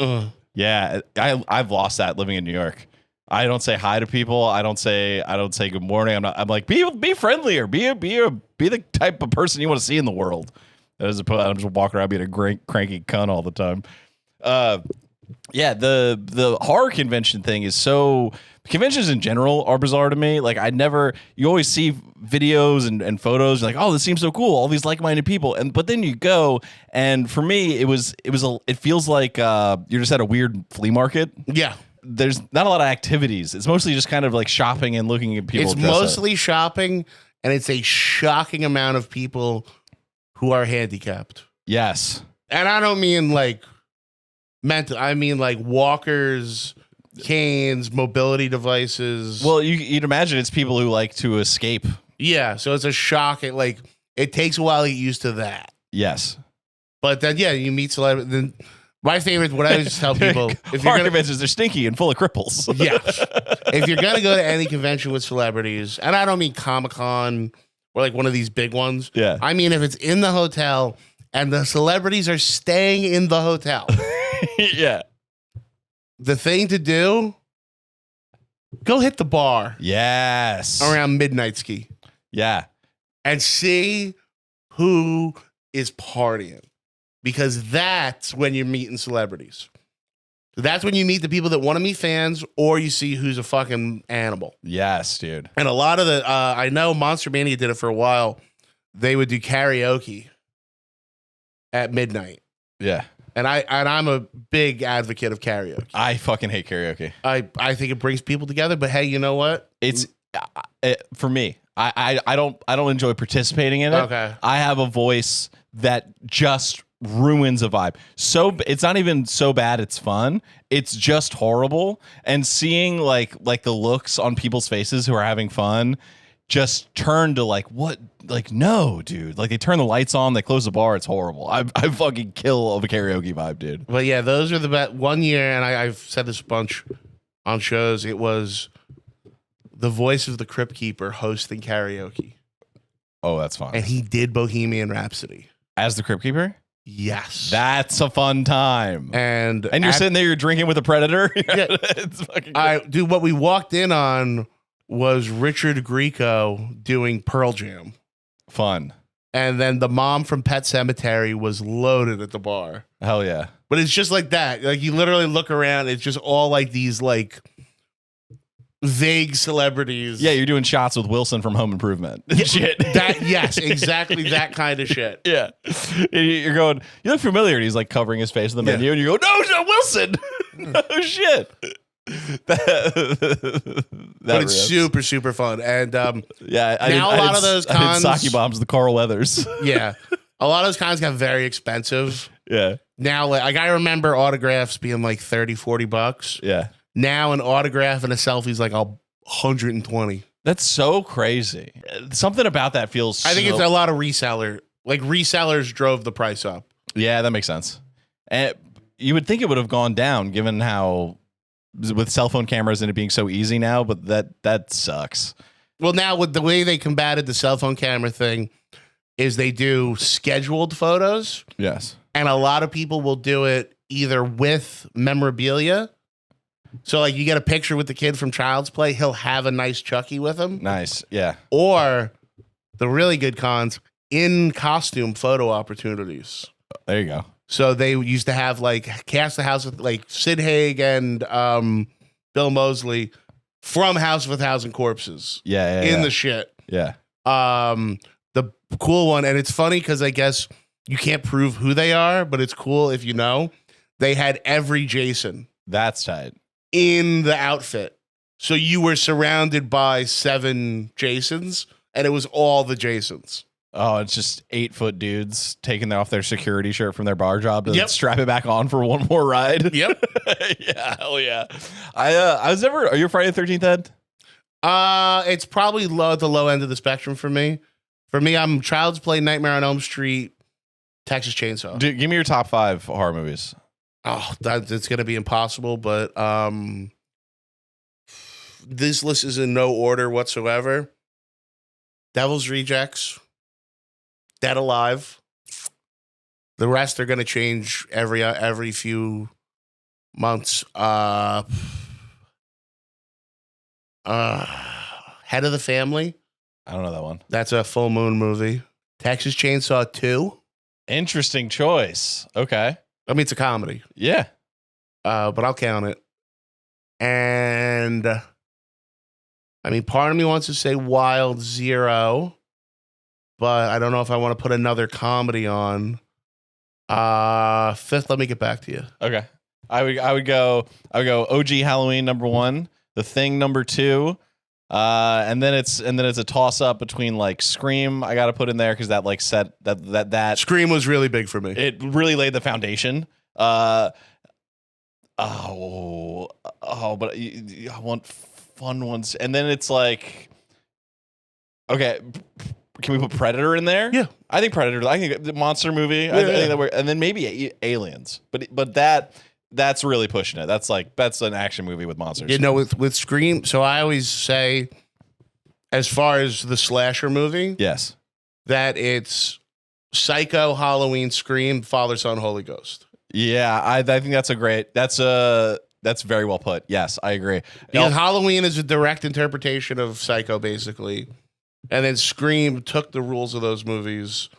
Yeah, I've lost that living in New York. I don't say hi to people. I don't say good morning. I'm like be friendlier. Be the type of person you want to see in the world. As opposed, I'm just walking around being a cranky cunt all the time. Yeah, the horror convention thing is so. Conventions in general are bizarre to me. Like you always see videos and photos. You're like, oh, this seems so cool. All these like-minded people, but then you go, and for me, it feels like you're just at a weird flea market. Yeah, there's not a lot of activities. It's mostly just kind of like shopping and looking at people. It's mostly shopping, and it's a shocking amount of people who are handicapped. Yes, and I don't mean like mental. I mean like walkers, canes, mobility devices. Well, you'd imagine it's people who like to escape. Yeah, so it's a shock. It takes a while to get used to that. Yes, but then you meet celebrities. Then my favorite, what I always tell people, if you're conventions, they're stinky and full of cripples. Yeah, if you're gonna go to any convention with celebrities, and I don't mean Comic-Con or like one of these big ones. Yeah, I mean if it's in the hotel and the celebrities are staying in the hotel. Yeah. The thing to do, go hit the bar. Yes. Around midnight ski. Yeah. And see who is partying. Because that's when you're meeting celebrities. That's when you meet the people that want to meet fans, or you see who's a fucking animal. Yes, dude. And a lot of I know Monster Mania did it for a while. They would do karaoke at midnight. Yeah. And I'm a big advocate of karaoke. I fucking hate karaoke. I think it brings people together, but hey, you know what? It's for me. I don't enjoy participating in it. Okay. I have a voice that just ruins a vibe. So it's not even so bad it's fun. It's just horrible. And seeing like the looks on people's faces who are having fun just turn to like, what? Like, no, dude. Like, they turn the lights on, they close the bar. It's horrible. I fucking kill of a karaoke vibe, dude. But yeah, those are the best. One year, and I've said this a bunch on shows, it was the voice of the Crypt Keeper hosting karaoke. Oh, that's fun. And he did Bohemian Rhapsody. As the Crypt Keeper? Yes. That's a fun time. And you're sitting there, you're drinking with a predator? Yeah. It's fucking great. Dude, what we walked in on was Richard Grieco doing Pearl Jam. Fun. And then the mom from Pet Sematary was loaded at the bar. Hell yeah. But it's just like that. Like you literally look around, it's just all like these like vague celebrities. Yeah, you're doing shots with Wilson from Home Improvement. Shit. Yes, exactly that kind of shit. Yeah. You're going, you look familiar. And he's like covering his face in the menu. And you go, no, it's not Wilson. No shit. But it's super, super fun. And yeah, a lot of those cons. I did Sake Bombs, the Carl Weathers. Yeah. A lot of those cons got very expensive. Yeah. Now, like I remember autographs being like $30-$40. Yeah. Now an autograph and a selfie is like $120. That's so crazy. Something about that feels I think it's a lot of reseller. Like resellers drove the price up. Yeah, that makes sense. And you would think it would have gone down given how with cell phone cameras and it being so easy now, but that sucks. Well, now with the way they combated the cell phone camera thing is they do scheduled photos. Yes. And a lot of people will do it either with memorabilia. So like you get a picture with the kid from Child's Play, he'll have a nice Chucky with him. Nice. Yeah. Or the really good cons, in costume photo opportunities. There you go. So they used to have like Cast the House with like Sid Haig and Bill Moseley from House of a Thousand Corpses. Yeah. In the shit. Yeah. The cool one, and it's funny because I guess you can't prove who they are, but it's cool if you know. They had every Jason. That's tight. In the outfit. So you were surrounded by 7 Jasons, and it was all the Jasons. Oh, it's just 8-foot dudes taking off their security shirt from their bar job to Yep. strap it back on for one more ride. Yep. Yeah, hell yeah. I was never. Are you a Friday the 13th head? It's probably at the low end of the spectrum for me. For me, I'm Child's Play, Nightmare on Elm Street, Texas Chainsaw. Dude, give me your top 5 horror movies. Oh, it's gonna be impossible, but this list is in no order whatsoever. Devil's Rejects, Dead Alive. The rest are gonna change every few months. Head of the Family. I don't know that one. That's a full moon movie. Texas Chainsaw 2. Interesting choice. Okay. I mean, it's a comedy. Yeah. But I'll count it. And I mean, part of me wants to say Wild Zero, but I don't know if I want to put another comedy on. 5th, let me get back to you. Okay. I would go OG Halloween number 1, The Thing number 2, and then it's a toss up between like Scream. I got to put in there because that like set that Scream was really big for me. It really laid the foundation. But I want fun ones, and then it's like, okay, can we put Predator in there? Yeah, I think Predator. I think the monster movie. I think that and then maybe Aliens, but that's really pushing it. That's an action movie with monsters. You know, with Scream. So I always say, as far as the slasher movie, yes, that it's Psycho, Halloween, Scream, Father, Son, Holy Ghost. Yeah, I think that's very well put. Yes, I agree. Because Halloween is a direct interpretation of Psycho, basically. And then Scream took the rules of those movies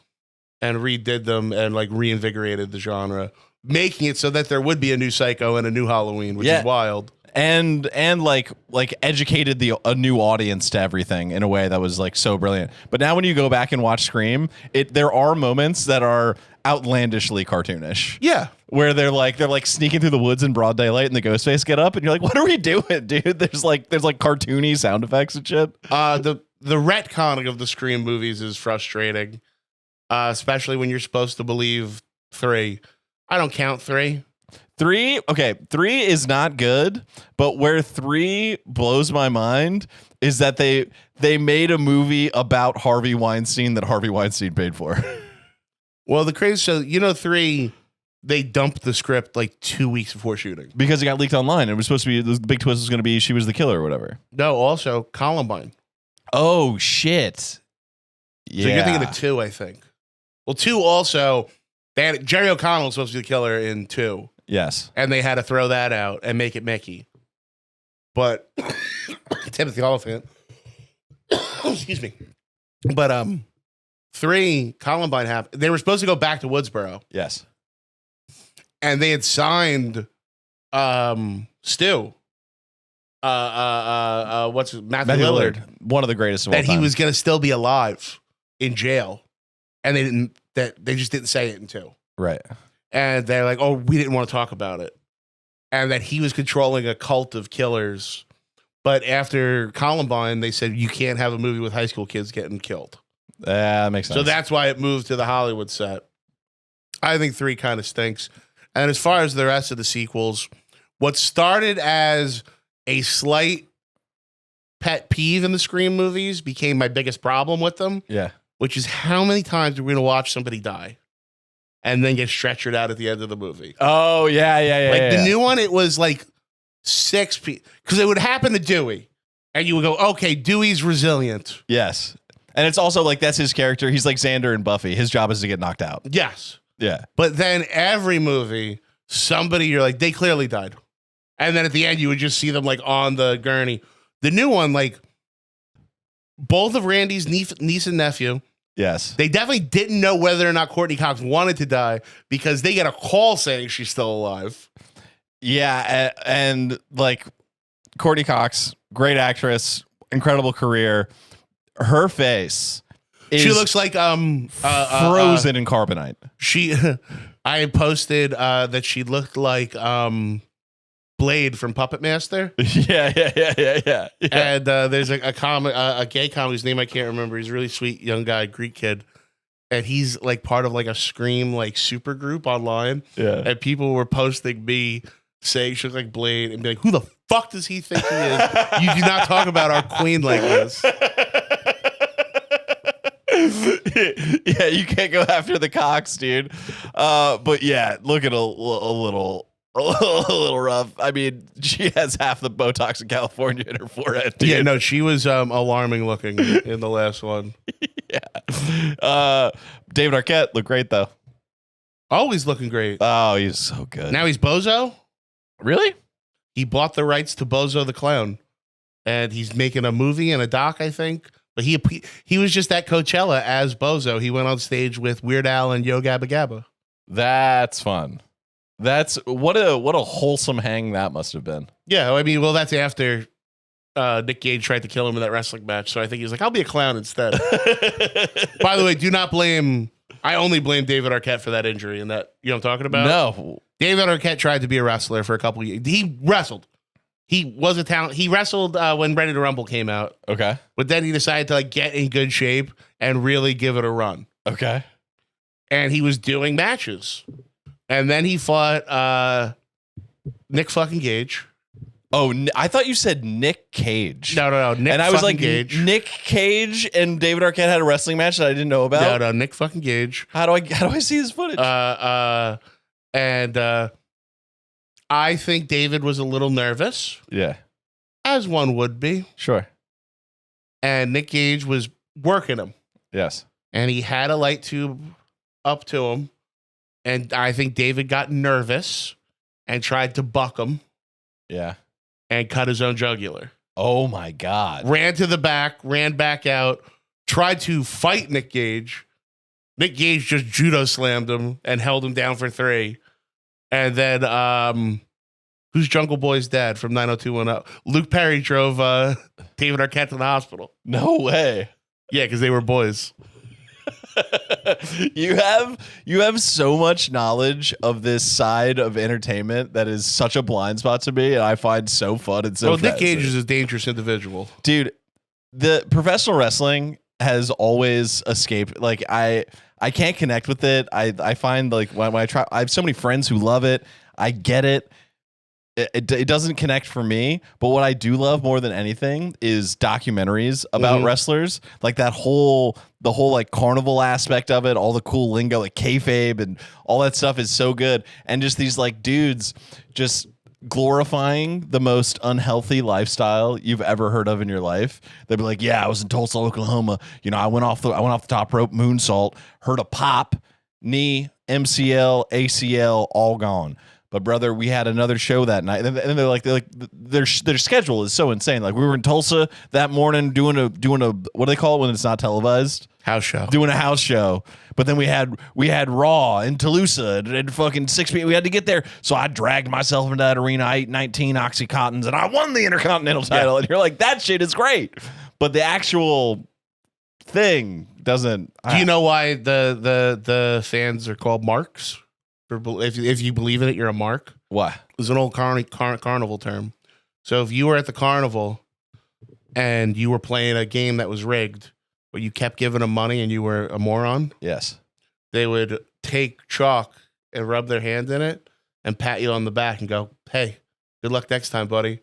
and redid them and like reinvigorated the genre, making it so that there would be a new Psycho and a new Halloween, which is wild. And like educated a new audience to everything in a way that was like so brilliant. But now when you go back and watch Scream, there are moments that are outlandishly cartoonish. Yeah. Where they're like sneaking through the woods in broad daylight and the ghost face get up and you're like, what are we doing, dude? There's like cartoony sound effects and shit. The retconning of the Scream movies is frustrating. Especially when you're supposed to believe 3. I don't count 3. 3 is not good, but where 3 blows my mind is that they made a movie about Harvey Weinstein that Harvey Weinstein paid for. Well, the crazy, so 3, they dumped the script like 2 weeks before shooting because it got leaked online. It was supposed to be the big twist was going to be she was the killer or whatever. No, also Columbine. Oh shit! Yeah, so you're thinking of 2, I think. Well, 2 also they had Jerry O'Connell was supposed to be the killer in 2. Yes, and they had to throw that out and make it Mickey. but Timothy Oliphant. Excuse me. But 3, Columbine happened. They were supposed to go back to Woodsboro. Yes. And they had signed Stu. What's his, Matthew Lillard. One of the greatest of all that time. he was going to still be alive in jail. And they just didn't say it until. Right. And they're like, oh, we didn't want to talk about it. And that he was controlling a cult of killers. But after Columbine, they said, you can't have a movie with high school kids getting killed. That makes sense. So that's why it moved to the Hollywood set. I think 3 kind of stinks. And as far as the rest of the sequels, what started as a slight pet peeve in the Scream movies became my biggest problem with them. Yeah. Which is how many times are we going to watch somebody die and then get stretchered out at the end of the movie? Oh, yeah. Like the new one, it was like 6 people. Because it would happen to Dewey. And you would go, okay, Dewey's resilient. Yes. And it's also like, that's his character. He's like Xander and Buffy. His job is to get knocked out. Yes. Yeah. But then every movie, somebody, you're like, they clearly died. And then at the end, you would just see them like on the gurney. The new one, like both of Randy's niece and nephew. Yes. They definitely didn't know whether or not Courtney Cox wanted to die because they get a call saying she's still alive. Yeah. And like Courtney Cox, great actress, incredible career. Her face. She looks like frozen in carbonite. I posted that she looked like Blade from Puppet Master. Yeah. And there's a gay comic whose name I can't remember. He's a really sweet young guy, Greek kid, and he's like part of like a Scream like super group online. Yeah, and people were posting me saying she looks like Blade and be like, "Who the fuck does he think he is? You do not talk about our queen like this." Yeah, you can't go after the Cox, dude. But yeah, look at a little rough. I mean, she has half the Botox in California in her forehead, dude. Yeah, no, she was alarming looking in the last one. Yeah. David Arquette looked great though. Always looking great. Oh, he's so good. Now he's Bozo. Really? He bought the rights to Bozo the Clown, and he's making a movie and a doc, I think. But he was just at Coachella as Bozo. He went on stage with Weird Al and Yo Gabba Gabba. That's fun. That's what a wholesome hang that must have been. Yeah, I mean, well, that's after Nick Gage tried to kill him in that wrestling match. So I think he's like, I'll be a clown instead. By the way, do not blame. I only blame David Arquette for that injury. And that, you know what I'm talking about? No. David Arquette tried to be a wrestler for a couple of years. He wrestled. He was a talent. He wrestled when Ready to Rumble came out. Okay. But then he decided to like get in good shape and really give it a run. Okay. And he was doing matches. And then he fought Nick fucking Gage. Oh, I thought you said Nick Cage. No. Nick and I was like, Gage. Nick Cage and David Arquette had a wrestling match that I didn't know about. No, Nick fucking Gage. How do I see his footage? And I think David was a little nervous. Yeah. As one would be. Sure. And Nick Gage was working him. Yes. And he had a light tube up to him. And I think David got nervous and tried to buck him. Yeah. And cut his own jugular. Oh my God. Ran to the back, ran back out, tried to fight Nick Gage. Nick Gage just judo slammed him and held him down for 3. And then, who's Jungle Boy's dad from 90210? Luke Perry drove David Arquette to the hospital. No way. Yeah, because they were boys. You have so much knowledge of this side of entertainment that is such a blind spot to me, and I find so fun and so. Well, Nick Gage is a dangerous individual, dude. The professional wrestling has always escaped. Like I can't connect with it. I find like when I try, I have so many friends who love it. I get it. It doesn't connect for me, but what I do love more than anything is documentaries about wrestlers, like the whole like carnival aspect of it, all the cool lingo, like kayfabe and all that stuff is so good. And just these like dudes just glorifying the most unhealthy lifestyle you've ever heard of in your life. They'd be like, yeah, I was in Tulsa, Oklahoma. You know, I went off the top rope, moonsault, heard a pop, knee, MCL, ACL, all gone. But brother, we had another show that night, and they're like their schedule is so insane. Like we were in Tulsa that morning doing a what do they call it when it's not televised? House show. Doing a house show. But then we had Raw in Toulouse and fucking 6 p.m. We had to get there, so I dragged myself into that arena. I ate 19 Oxycontins and I won the Intercontinental title. And you're like, that shit is great, but the actual thing doesn't. Do you know why the fans are called marks? If you believe in it, you're a mark. Why? It's an old carnival term. So if you were at the carnival and you were playing a game that was rigged, but you kept giving them money and you were a moron, yes, they would take chalk and rub their hand in it and pat you on the back and go, "Hey, good luck next time, buddy."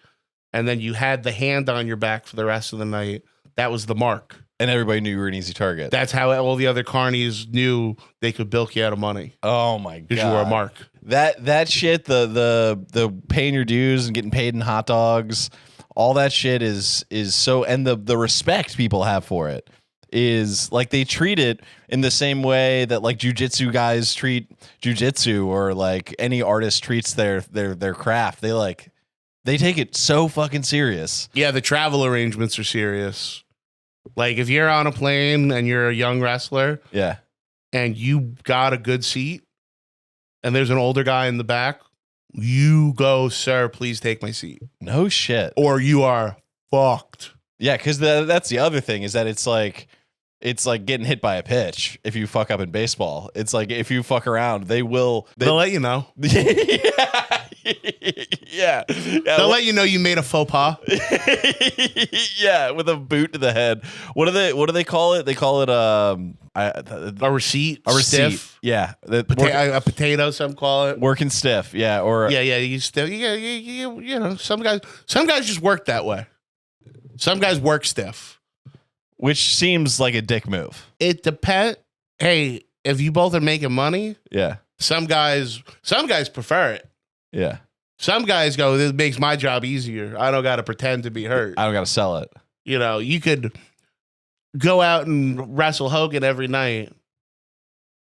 And then you had the hand on your back for the rest of the night. That was the mark. And everybody knew you were an easy target. That's how all the other carnies knew they could bilk you out of money. Oh my god! Because you were a mark. That shit, the paying your dues and getting paid in hot dogs, all that shit is so, and the respect people have for it is like they treat it in the same way that like jujitsu guys treat jujitsu, or like any artist treats their craft. They take it so fucking serious. Yeah, the travel arrangements are serious. Like if you're on a plane and you're a young wrestler, yeah, and you got a good seat and there's an older guy in the back, you go, "Sir, please take my seat." No shit. Or you are fucked. Yeah, because that's the other thing is that it's like getting hit by a pitch if you fuck up in baseball. It's like if you fuck around, they'll let you know. Yeah. They'll let you know you made a faux pas. Yeah, with a boot to the head. What do they call it? They call it a receipt. A receipt. Stiff. Yeah. A potato, some call it. Working stiff. Yeah. Or you stiff. You know, some guys just work that way. Some guys work stiff. Which seems like a dick move. It depends. Hey, if you both are making money, yeah. Some guys prefer it. Yeah. Some guys go, "This makes my job easier. I don't got to pretend to be hurt. I don't got to sell it." You know, you could go out and wrestle Hogan every night,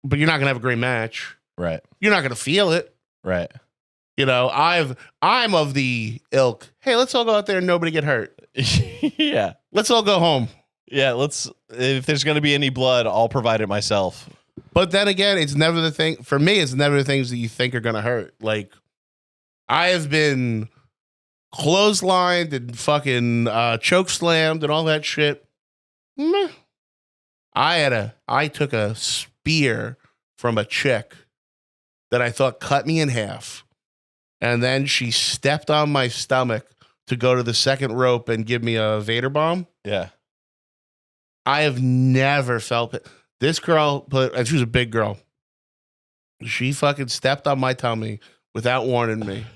but you're not going to have a great match. Right. You're not going to feel it. Right. You know, I'm of the ilk, "Hey, let's all go out there and nobody get hurt." Yeah. Let's all go home. Yeah, if there's going to be any blood, I'll provide it myself. But then again, it's never the thing. For me, it's never the things that you think are going to hurt. Like, I have been clotheslined and fucking choke slammed and all that shit. Meh. I took a spear from a chick that I thought cut me in half. And then she stepped on my stomach to go to the second rope and give me a Vader bomb. Yeah. I have never felt it. This girl, and she was a big girl. She fucking stepped on my tummy without warning me.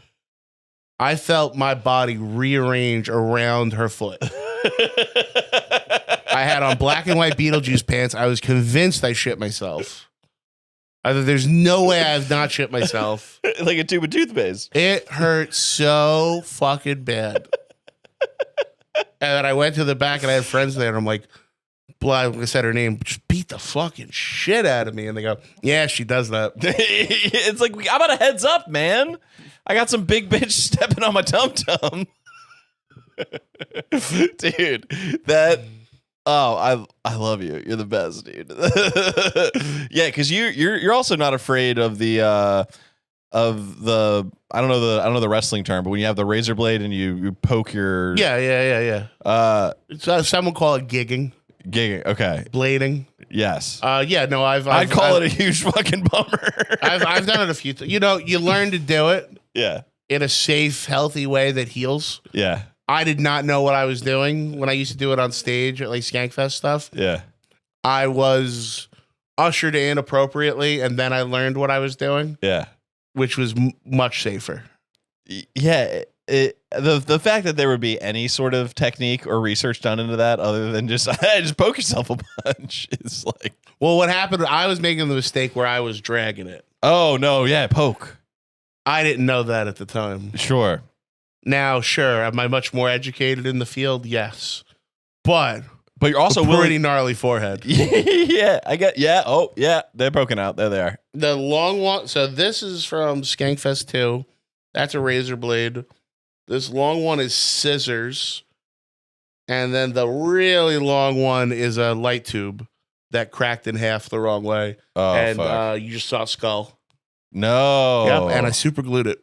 I felt my body rearrange around her foot. I had on black and white Beetlejuice pants. I was convinced I shit myself. There's no way I've not shit myself. Like a tube of toothpaste. It hurt so fucking bad. And then I went to the back and I had friends there and I'm like, I said her name, just beat the fucking shit out of me. And they go, "Yeah, she does that." It's like, how about a heads up, man? I got some big bitch stepping on my tum-tum. Dude, I love you. You're the best, dude. Yeah, because you're also not afraid of the I don't know the wrestling term, but when you have the razor blade and you poke your Yeah. Some would call it gigging. Gigging, okay. Blading. Yes. I'd call it a huge fucking bummer. I've done it a few times. You know, you learn to do it. Yeah. In a safe, healthy way that heals. Yeah. I did not know what I was doing when I used to do it on stage at like Skankfest stuff. Yeah. I was ushered in appropriately, and then I learned what I was doing. Yeah. Which was much safer. Yeah. The fact that there would be any sort of technique or research done into that other than just poke yourself a bunch is like. Well, what happened, I was making the mistake where I was dragging it. Oh, no. Yeah. Poke. I didn't know that at the time. Sure. Now, sure. Am I much more educated in the field? Yes. But But you're also pretty gnarly forehead. Yeah, I get. Yeah. Oh, yeah. They're broken out. There they are. The long one. So this is from Skankfest 2. That's a razor blade. This long one is scissors. And then the really long one is a light tube that cracked in half the wrong way. Oh, and fuck. You just saw a skull. No. Yep. And I super glued it.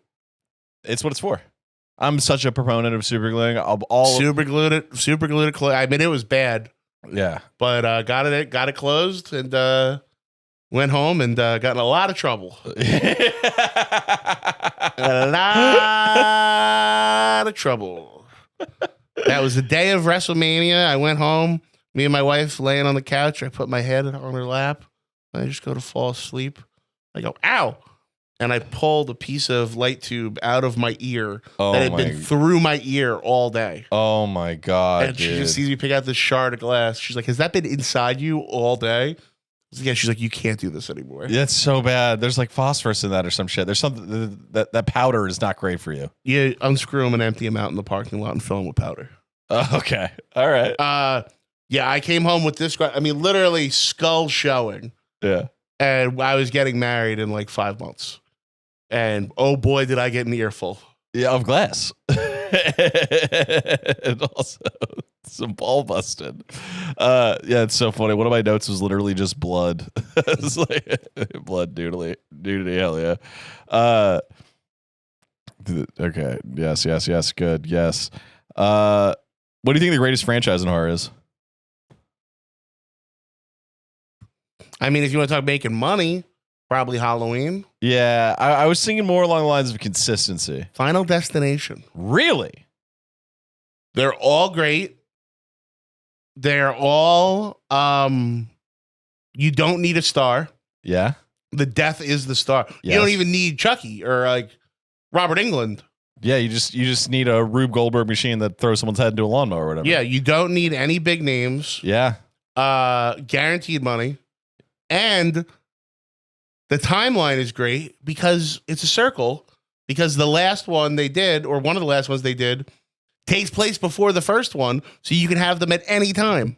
It's what it's for. I'm such a proponent of super gluing. Super glued it. I mean, it was bad. Yeah. But got it closed and went home and got in a lot of trouble. A lot of trouble. That was the day of WrestleMania. I went home. Me and my wife laying on the couch. I put my head on her lap. I just go to fall asleep. I go, ow. And I pulled a piece of light tube out of my ear that had been through my ear all day. Oh, my God, and dude. she just sees me pick out this shard of glass. She's like, has that been inside you all day? Yeah, she's like, you can't do this anymore. Yeah, it's so bad. There's like phosphorus in that or some shit. There's something that powder is not great for you. You unscrew them and empty them out in the parking lot and fill them with powder. Okay. All right. Yeah, I came home with this. I mean, literally skull showing. Yeah. And I was getting married in like 5 months. And oh boy, did I get an earful. Yeah, of glass. And also some ball busted. Yeah, it's so funny. One of my notes was literally just blood. It's like blood nudity, hell yeah. Okay. Yes. Good. Yes. What do you think the greatest franchise in horror is? I mean, if you want to talk making money, probably Halloween. Yeah, I was thinking more along the lines of consistency. Final Destination. Really? They're all great. They're all you don't need a star. Yeah. The death is the star. Yes. You don't even need Chucky or like Robert Englund. Yeah, you just need a Rube Goldberg machine that throws someone's head into a lawnmower or whatever. Yeah, you don't need any big names. Yeah. Guaranteed money. And the timeline is great because it's a circle. Because the last one they did, or one of the last ones they did, takes place before the first one, so you can have them at any time.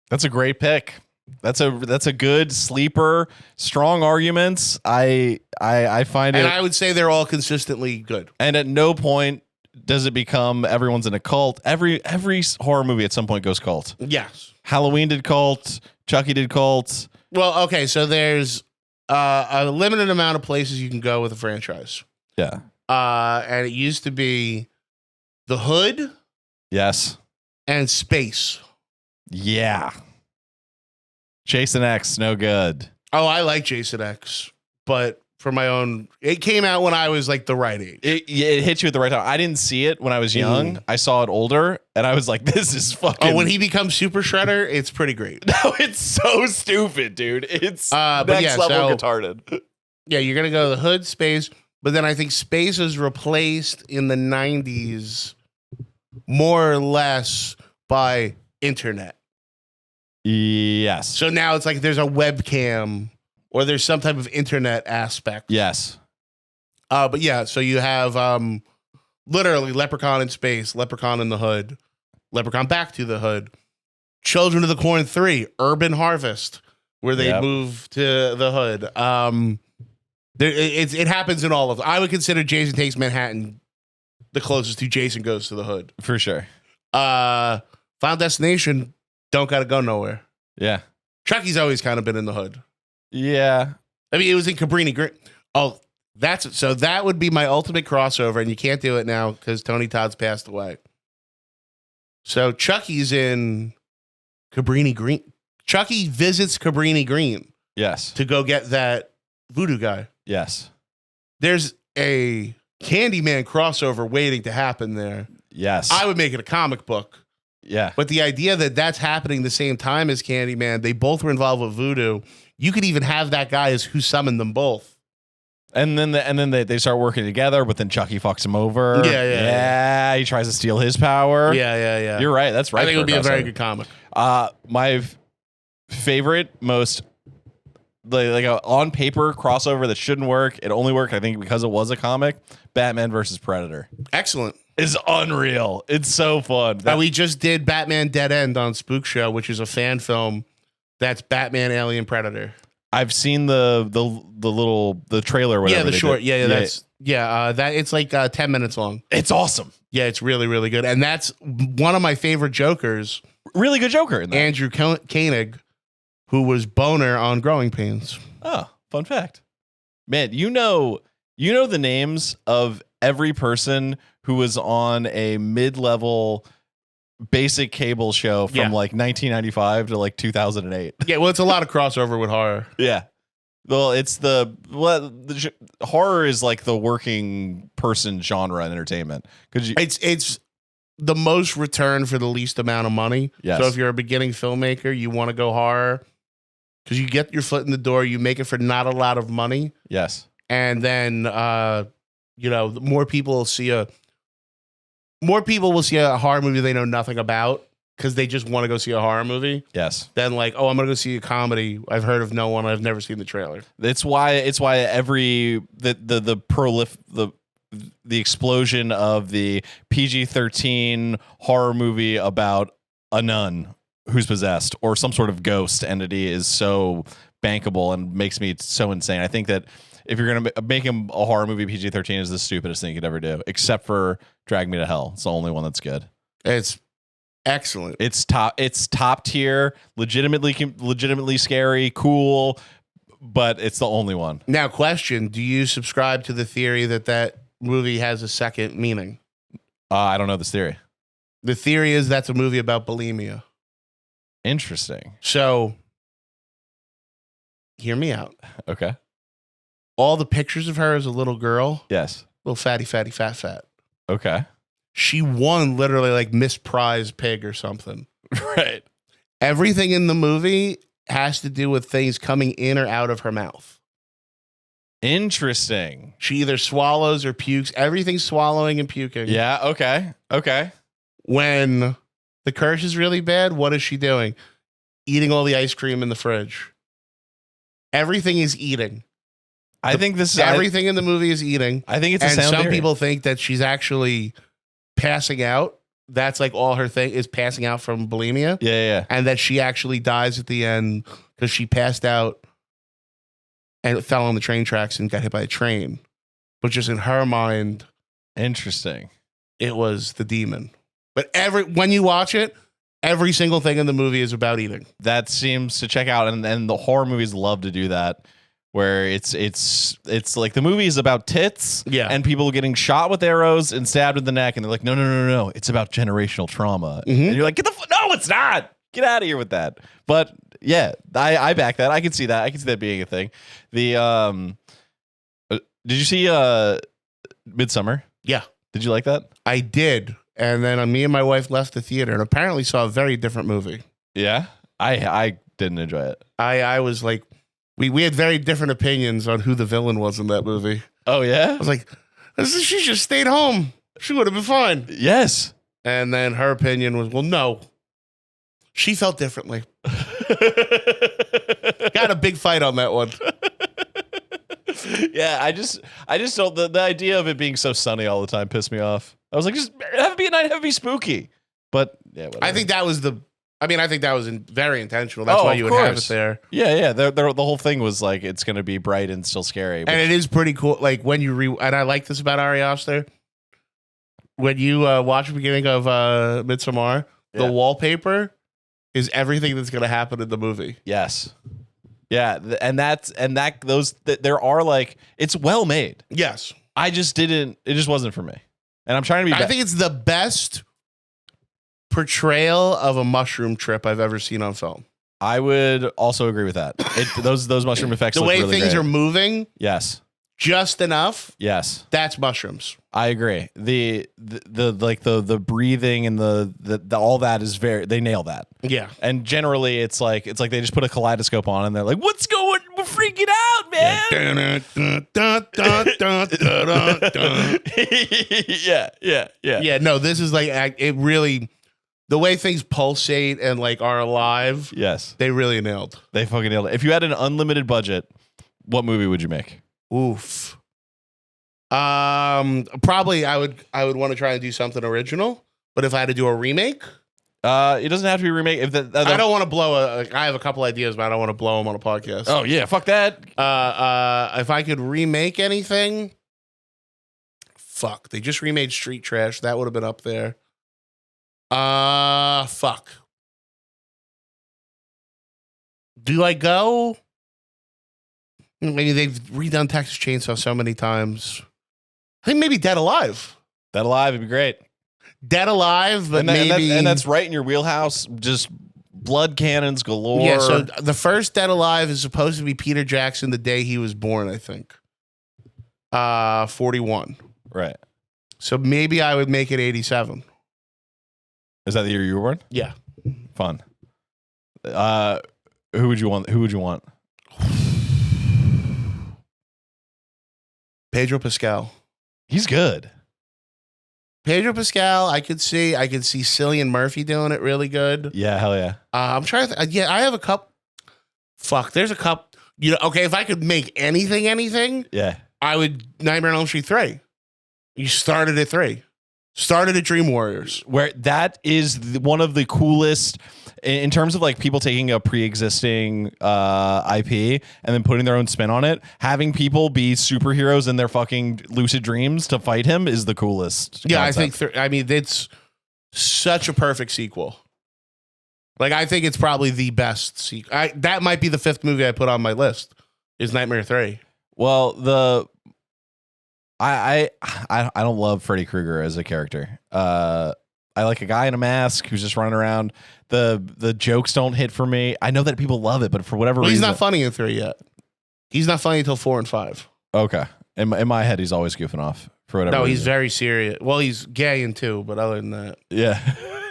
That's a great pick. That's a good sleeper. Strong arguments. I find it, and I would say they're all consistently good. And at no point does it become everyone's in a cult. Every horror movie at some point goes cult. Yes. Halloween did cult. Chucky did cult. Well, okay, so there's a limited amount of places you can go with a franchise. Yeah. And it used to be The Hood. Yes. And Space. Yeah. Jason X, no good. Oh, I like Jason X, but for my own, it came out when I was like the right age. It hit you at the right time. I didn't see it when I was young. I saw it older, and I was like, "This is fucking." Oh, when he becomes Super Shredder, it's pretty great. No, it's so stupid, dude. It's next level retarded. Yeah, you're gonna go to The Hood, Space, but then I think Space was replaced in the '90s, more or less, by internet. Yes. So now it's like there's a webcam or there's some type of internet aspect. Yes. But yeah, so you have literally Leprechaun in Space, Leprechaun in the Hood, Leprechaun Back to the Hood, Children of the Corn 3, Urban Harvest, where they move to the Hood. It happens in all of them. I would consider Jason Takes Manhattan the closest to Jason Goes to the Hood. For sure. Final Destination, don't gotta go nowhere. Yeah. Chucky's always kind of been in the Hood. Yeah. I mean, it was in Cabrini Green. Oh, so that would be my ultimate crossover, and you can't do it now because Tony Todd's passed away. So Chucky's in Cabrini Green. Chucky visits Cabrini Green. Yes. To go get that voodoo guy. Yes. There's a Candyman crossover waiting to happen there. Yes. I would make it a comic book. Yeah. But the idea that that's happening the same time as Candyman, they both were involved with voodoo. You could even have that guy as who summoned them both. And then they start working together, but then Chucky fucks him over. Yeah. He tries to steal his power. Yeah. You're right. That's right. I think it would be a very good comic. My favorite, most like a on paper crossover that shouldn't work. It only worked, I think, because it was a comic. Batman versus Predator. Excellent. is unreal. It's so fun. We just did Batman Dead End on Spook Show, which is a fan film that's Batman Alien Predator. I've seen the trailer. Whatever the short. Did. That it's like 10 minutes long. It's awesome. Yeah, it's really, really good. And that's one of my favorite Jokers. Really good Joker in that. Andrew Koenig, who was Boner on Growing Pains. Oh, fun fact. Man, you know the names of every person who was on a mid-level basic cable show from like 1995 to like 2008. Yeah, well, it's a lot of crossover with horror. Yeah. Well, the horror is like the working person genre in entertainment. It's the most return for the least amount of money. Yes. So if you're a beginning filmmaker, you want to go horror because you get your foot in the door, you make it for not a lot of money. Yes. And then more people will see a horror movie they know nothing about because they just want to go see a horror movie. Yes. Then I'm gonna go see a comedy I've heard of no one, I've never seen the trailer. It's why the explosion of the PG-13 horror movie about a nun who's possessed or some sort of ghost entity is so bankable and makes me so insane. I think that if you're going to make him a horror movie, PG-13 is the stupidest thing you could ever do, except for Drag Me to Hell. It's the only one that's good. It's excellent. It's top tier, legitimately scary, cool, but it's the only one. Now, question, do you subscribe to the theory that movie has a second meaning? I don't know this theory. The theory is that's a movie about bulimia. Interesting. So, hear me out. Okay. All the pictures of her as a little girl. Yes. Little fatty, fat. Okay. She won literally like Miss Prize Pig or something. Right. Everything in the movie has to do with things coming in or out of her mouth. Interesting. She either swallows or pukes. Everything's swallowing and puking. Yeah. Okay. When the curse is really bad, what is she doing? Eating all the ice cream in the fridge. Everything is eating. I think this is everything in the movie is eating. I think it's a and sound some theory. people think that she's actually passing out. That's like all her thing is passing out from bulimia. Yeah. And that she actually dies at the end because she passed out and fell on the train tracks and got hit by a train. But just in her mind, interesting. It was the demon. But when you watch it, every single thing in the movie is about eating. That seems to check out, and the horror movies love to do that. Where it's like the movie is about tits and people getting shot with arrows and stabbed in the neck, and they're like, no, it's about generational trauma. Mm-hmm. And you're like, no, it's not. Get out of here with that. But yeah, I back that. I can see that. I can see that being a thing. The did you see Midsummer? Yeah. Did you like that? I did. And then me and my wife left the theater and apparently saw a very different movie. Yeah. I didn't enjoy it. I was like, we had very different opinions on who the villain was in that movie. Oh, yeah? I was like, she just stayed home. She would have been fine. Yes. And then her opinion was, well, no. She felt differently. Got a big fight on that one. Yeah, I just don't, the idea of it being so sunny all the time pissed me off. I was like, just have it be a night, have it be spooky. But yeah, whatever. I think that was very intentional. That's why you would have it there. Yeah. The whole thing was like, it's going to be bright and still scary. And it is pretty cool. Like when you and I like this about Ari Aster. When you watch the beginning of Midsummer, the wallpaper is everything that's going to happen in the movie. Yes. Yeah. There are like, it's well made. Yes. it just wasn't for me. And I'm trying to be I think it's the best portrayal of a mushroom trip I've ever seen on film. I would also agree with that. Those mushroom effects. The look way really things great. are moving, Yes. just enough. Yes. That's mushrooms. I agree. The breathing and the all that is they nail that. Yeah. And generally it's like they just put a kaleidoscope on and they're like, what's going? We're freaking out, man. Yeah. No, this is like it really. The way things pulsate and like are alive, Yes. they really nailed. They fucking nailed it. If you had an unlimited budget, what movie would you make? Oof. Probably I would want to try and do something original. But if I had to do a remake, it doesn't have to be a remake. If I don't want to blow I have a couple ideas, but I don't want to blow them on a podcast. Oh yeah, fuck that. If I could remake anything, fuck. They just remade Street Trash. That would have been up there. Fuck. Do I go? Maybe they've redone Texas Chainsaw so many times. I think maybe Dead Alive. Dead Alive would be great. Dead Alive, but maybe... And that's right in your wheelhouse. Just blood cannons galore. Yeah, so the first Dead Alive is supposed to be Peter Jackson the day he was born, I think. 41. Right. So maybe I would make it 87. Is that the year you were born? Yeah. Fun. Who would you want? Who would you want? Pedro Pascal. He's good. Pedro Pascal, I could see Cillian Murphy doing it really good. Yeah, hell yeah. I'm trying to yeah, I have a couple. Fuck, there's a couple. You know, okay, if I could make anything, yeah, I would Nightmare on Elm Street 3. You started at 3. Started at Dream Warriors. Where that is one of the coolest in terms of like people taking a pre-existing IP and then putting their own spin on it. Having people be superheroes in their fucking lucid dreams to fight him is the coolest. Yeah, concept. I think it's such a perfect sequel. Like, I think it's probably the best sequel. That might be the 5th movie I put on my list. Is Nightmare 3. Well, I don't love Freddy Krueger as a character. I like a guy in a mask who's just running around. The jokes don't hit for me. I know that people love it, but for whatever reason, he's not funny in 3 yet. He's not funny until 4 and 5. Okay, in my head, he's always goofing off for whatever. No, reason. he's very serious. Well, he's gay in 2, but other than that, yeah,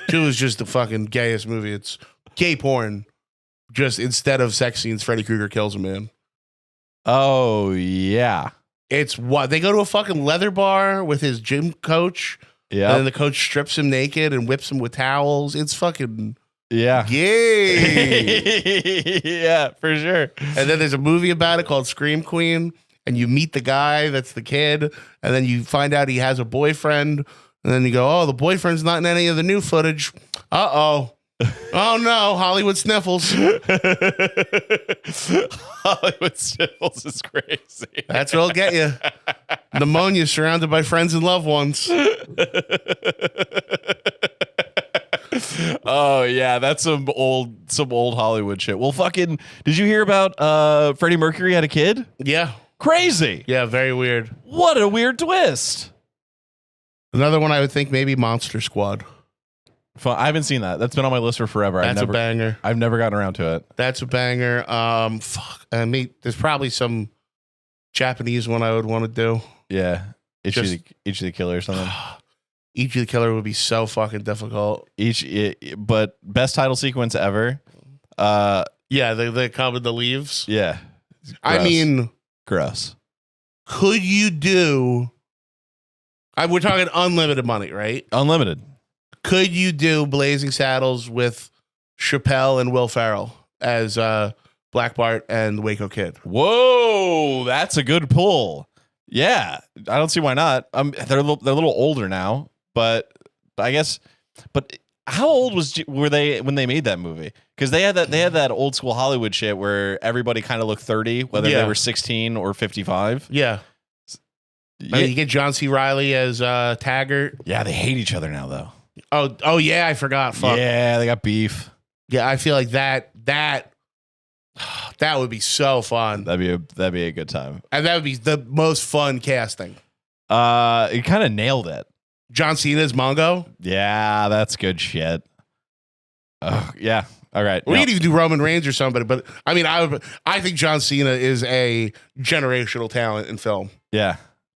2 is just the fucking gayest movie. It's gay porn. Just instead of sex scenes, Freddy Krueger kills a man. Oh yeah. It's what they go to a fucking leather bar with his gym coach. Yeah. And then the coach strips him naked and whips him with towels. It's fucking gay. Yeah, for sure. And then there's a movie about it called Scream Queen. And you meet the guy that's the kid. And then you find out he has a boyfriend. And then you go, oh, the boyfriend's not in any of the new footage. Uh-oh. Oh no, Hollywood Sniffles. Hollywood Sniffles is crazy. That's what'll get you. Pneumonia surrounded by friends and loved ones. Oh yeah, that's some old Hollywood shit. Well, fucking, did you hear about Freddie Mercury had a kid? Yeah. Crazy. Yeah, very weird. What a weird twist. Another one I would think maybe Monster Squad. I haven't seen that. That's been on my list for forever. That's a banger. I've never gotten around to it. That's a banger. Fuck. I mean, there's probably some Japanese one I would want to do. Yeah. Ichi the Killer or something. Ichi the Killer would be so fucking difficult. But best title sequence ever. Yeah, they come in the leaves. Yeah. I mean, gross. Could you do? We're talking unlimited money, right? Unlimited. Could you do Blazing Saddles with Chappelle and Will Ferrell as Black Bart and Waco Kid? Whoa, that's a good pull. Yeah, I don't see why not. They're a little older now, but I guess. But how old were they when they made that movie? Because they had that old school Hollywood shit where everybody kind of looked 30, whether they were 16 or 55. Yeah. I mean, you get John C. Reilly as Taggart. Yeah, they hate each other now though. Oh yeah, I forgot. Fuck. Yeah, they got beef. Yeah, I feel like that would be so fun. That'd be a good time. And that would be the most fun casting. It kind of nailed it. John Cena's Mongo. Yeah, that's good shit. Oh, yeah. All right. We could even do Roman Reigns or somebody, but I mean, I think John Cena is a generational talent in film. Yeah.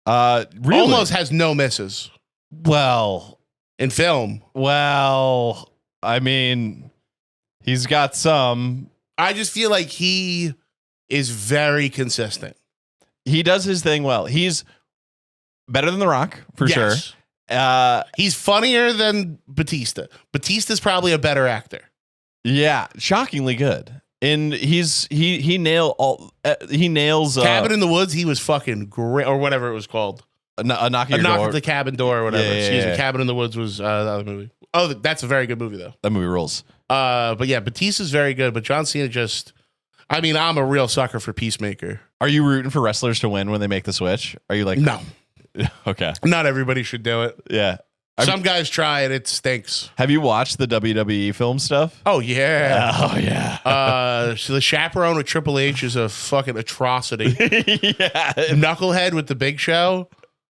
Really? Almost has no misses. Well, in film. Well, I mean, he's got some. I just feel like he is very consistent. He does his thing well. He's better than The Rock, for sure. He's funnier than Batista. Batista's probably a better actor. Yeah, shockingly good. And he nails Cabin in the Woods. He was fucking great, or whatever it was called. A knock A at your Knock door. at the Cabin Door or whatever. Yeah, Excuse me. yeah. Cabin in the Woods was the other movie. Oh, that's a very good movie though. That movie rules. But yeah, Batista's very good, but John Cena just. I mean, I'm a real sucker for Peacemaker. Are you rooting for wrestlers to win when they make the switch? Are you like No? Okay. Not everybody should do it. Yeah. Some guys try it. It stinks. Have you watched the WWE film stuff? Oh yeah. Oh yeah. So the Chaperone with Triple H is a fucking atrocity. Yeah. Knucklehead with the Big Show.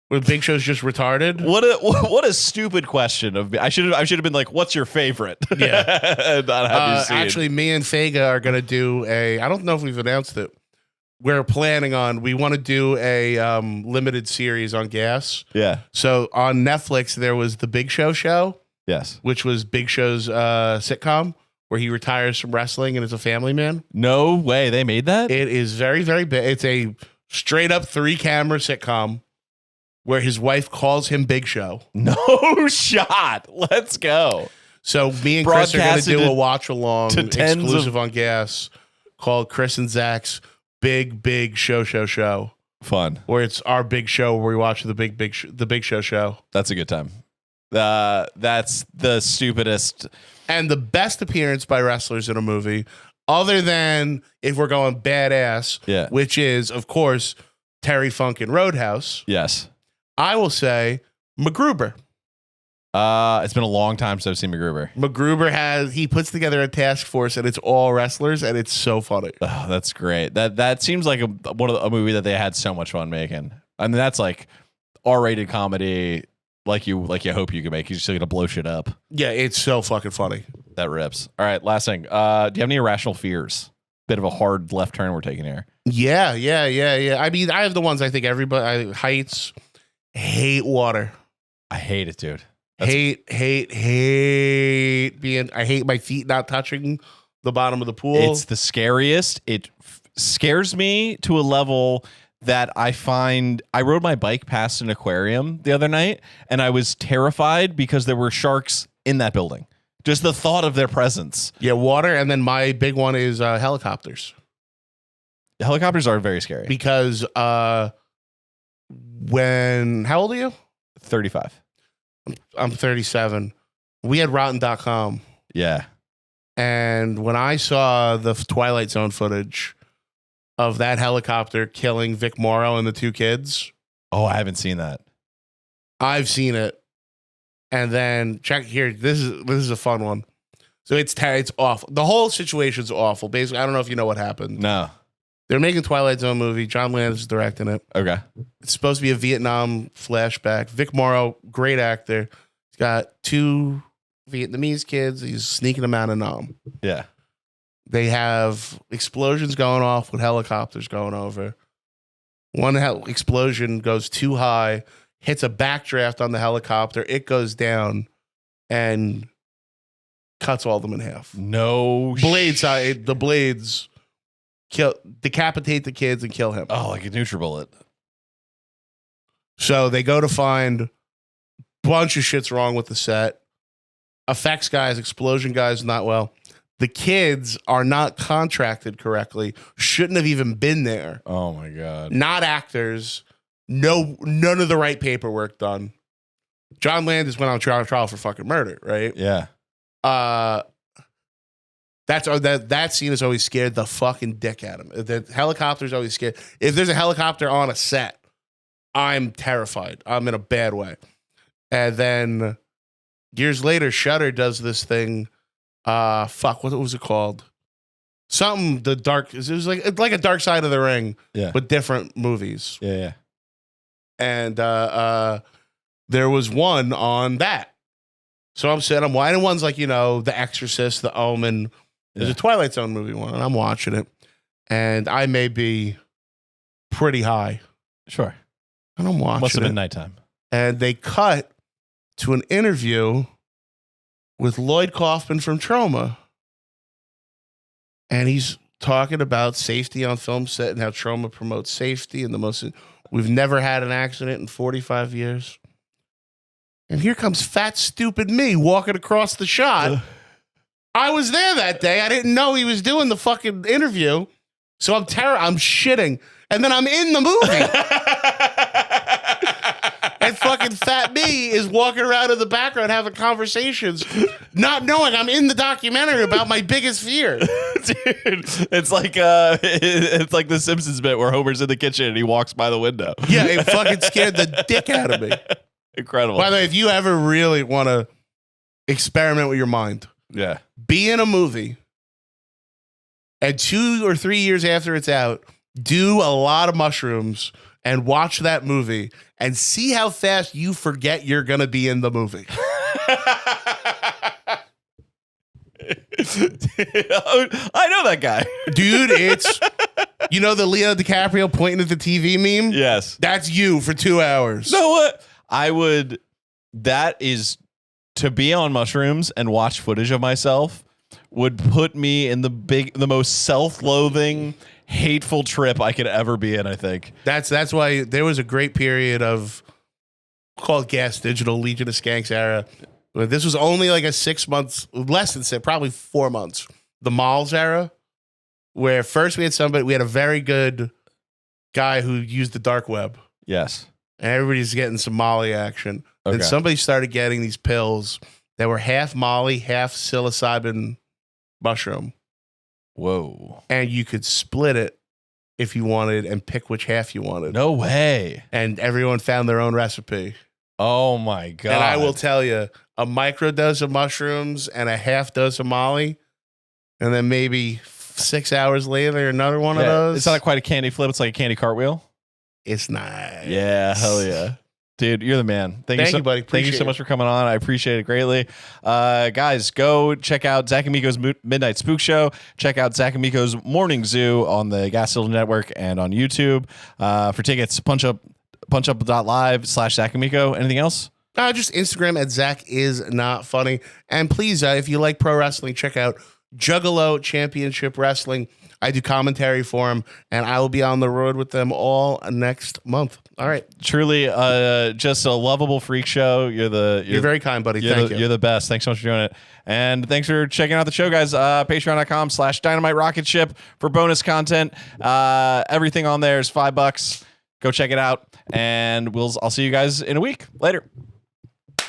Where Big Show's just retarded. What a stupid question of me. I should have been like, "What's your favorite?" Yeah. Not have you seen. Actually, me and Fega are gonna do a. I don't know if we've announced it. We're planning on. We want to do a limited series on gas. Yeah. So on Netflix, there was the Big Show show, Yes. which was Big Show's sitcom where he retires from wrestling and is a family man. No way they made that. It is very, very big. It's a straight up 3-camera sitcom where his wife calls him Big Show. No shot. Let's go. So me and Chris are going to Broadcasted do a watch along to tens exclusive on gas called Chris and Zach's Big Show. Fun. Where it's our big show where we watch the Big Show. That's a good time. That's the stupidest. And the best appearance by wrestlers in a movie, other than if we're going badass, Yeah. which is, of course, Terry Funk in Roadhouse, Yes. I will say MacGruber. It's been a long time since I've seen MacGruber. MacGruber he puts together a task force and it's all wrestlers and it's so funny. Oh, that's great. That seems like a movie that they had so much fun making. I mean, that's like R-rated comedy, like you hope you can make. You're just gonna blow shit up. Yeah, it's so fucking funny. That rips. All right, last thing. Do you have any irrational fears? Bit of a hard left turn we're taking here. Yeah. I mean, I have the ones I think everybody heights, hate water. I hate it, dude. Hate being. I hate my feet not touching the bottom of the pool. It's the scariest. It scares me to a level that I find. I rode my bike past an aquarium the other night, and I was terrified because there were sharks in that building. Just the thought of their presence. Yeah, water, and then my big one is helicopters. Helicopters are very scary. Because how old are you? 35. I'm 37. We had Rotten.com. Yeah. And when I saw the Twilight Zone footage of that helicopter killing Vic Morrow and the 2 kids. Oh, I haven't seen that. I've seen it. And then check here. This is a fun one. So it's awful. The whole situation's awful. Basically, I don't know if you know what happened. No. They're making Twilight Zone movie. John Landis is directing it. Okay. It's supposed to be a Vietnam flashback. Vic Morrow, great actor. He's got 2 Vietnamese kids. He's sneaking them out of Nam. Yeah. They have explosions going off with helicopters going over. One explosion goes too high, hits a backdraft on the helicopter. It goes down and cuts all of them in half. No. The blades decapitate the kids and kill him. Oh, like a NutriBullet. So they go to find a bunch of shit's wrong with the set. Effects guys, explosion guys, not well. The kids are not contracted correctly. Shouldn't have even been there. Oh my God. Not actors. None of the right paperwork done. John Landis went on trial for fucking murder, right? Yeah. That scene has always scared the fucking dick out of me. The helicopter's always scared. If there's a helicopter on a set, I'm terrified. I'm in a bad way. And then years later, Shudder does this thing. What was it called? Something it was like a Dark Side of the Ring, but different movies. Yeah. And there was one on that. So I'm watching one's like, The Exorcist, The Omen. There's a Twilight Zone movie one, and I'm watching it. And I may be pretty high. Sure. And I'm watching Must have it. been nighttime. And they cut to an interview with Lloyd Kaufman from Troma. And he's talking about safety on film set and how Troma promotes safety and we've never had an accident in 45 years. And here comes fat, stupid me walking across the shot. I was there that day. I didn't know he was doing the fucking interview. So I'm shitting. And then I'm in the movie. fucking fat me is walking around in the background having conversations, not knowing I'm in the documentary about my biggest fear. Dude, it's like the Simpsons bit where Homer's in the kitchen and he walks by the window. Yeah, it fucking scared the dick out of me. Incredible. By the way, if you ever really want to experiment with your mind, be in a movie, and 2 or 3 years after it's out, do a lot of mushrooms and watch that movie and see how fast you forget you're going to be in the movie. I know that guy. Dude, it's, you know, the Leo DiCaprio pointing at the TV meme? Yes. That's you for 2 hours. You know what? That is, to be on mushrooms and watch footage of myself would put me in the most self-loathing, hateful trip I could ever be in, I think. That's why there was a great period of called Gas Digital Legion of Skanks era. This was only like a 6 months, less than 6, probably 4 months. The Malls era, where first we had a very good guy who used the dark web. Yes. And everybody's getting some Molly action. Okay. And somebody started getting these pills that were half Molly, half psilocybin mushroom. Whoa. And you could split it if you wanted and pick which half you wanted. No way. And everyone found their own recipe. Oh my God. And I will tell you, a microdose of mushrooms and a half dose of Molly, and then maybe 6 hours later, another one of those. It's not quite a candy flip. It's like a candy cartwheel. It's nice. Yeah, hell yeah. Dude, you're the man. Thank you, buddy. Thank you so much for coming on. I appreciate it greatly. Guys, go check out Zac Amico's Midnight Spook Show. Check out Zac Amico's Morning Zoo on the Gas Digital Network and on YouTube. For tickets, punchup.live/Zac Amico. Anything else? Just Instagram at Zach is not funny. And please, if you like pro wrestling, check out Juggalo Championship Wrestling. I do commentary for them, and I will be on the road with them all next month. All right. Truly, just a lovable freak show. You're very kind, buddy. Thank you. You're the best. Thanks so much for doing it. And thanks for checking out the show, guys. Patreon.com/Dynamite Rocketship for bonus content. Everything on there is $5. Go check it out. And I'll see you guys in a week. Later.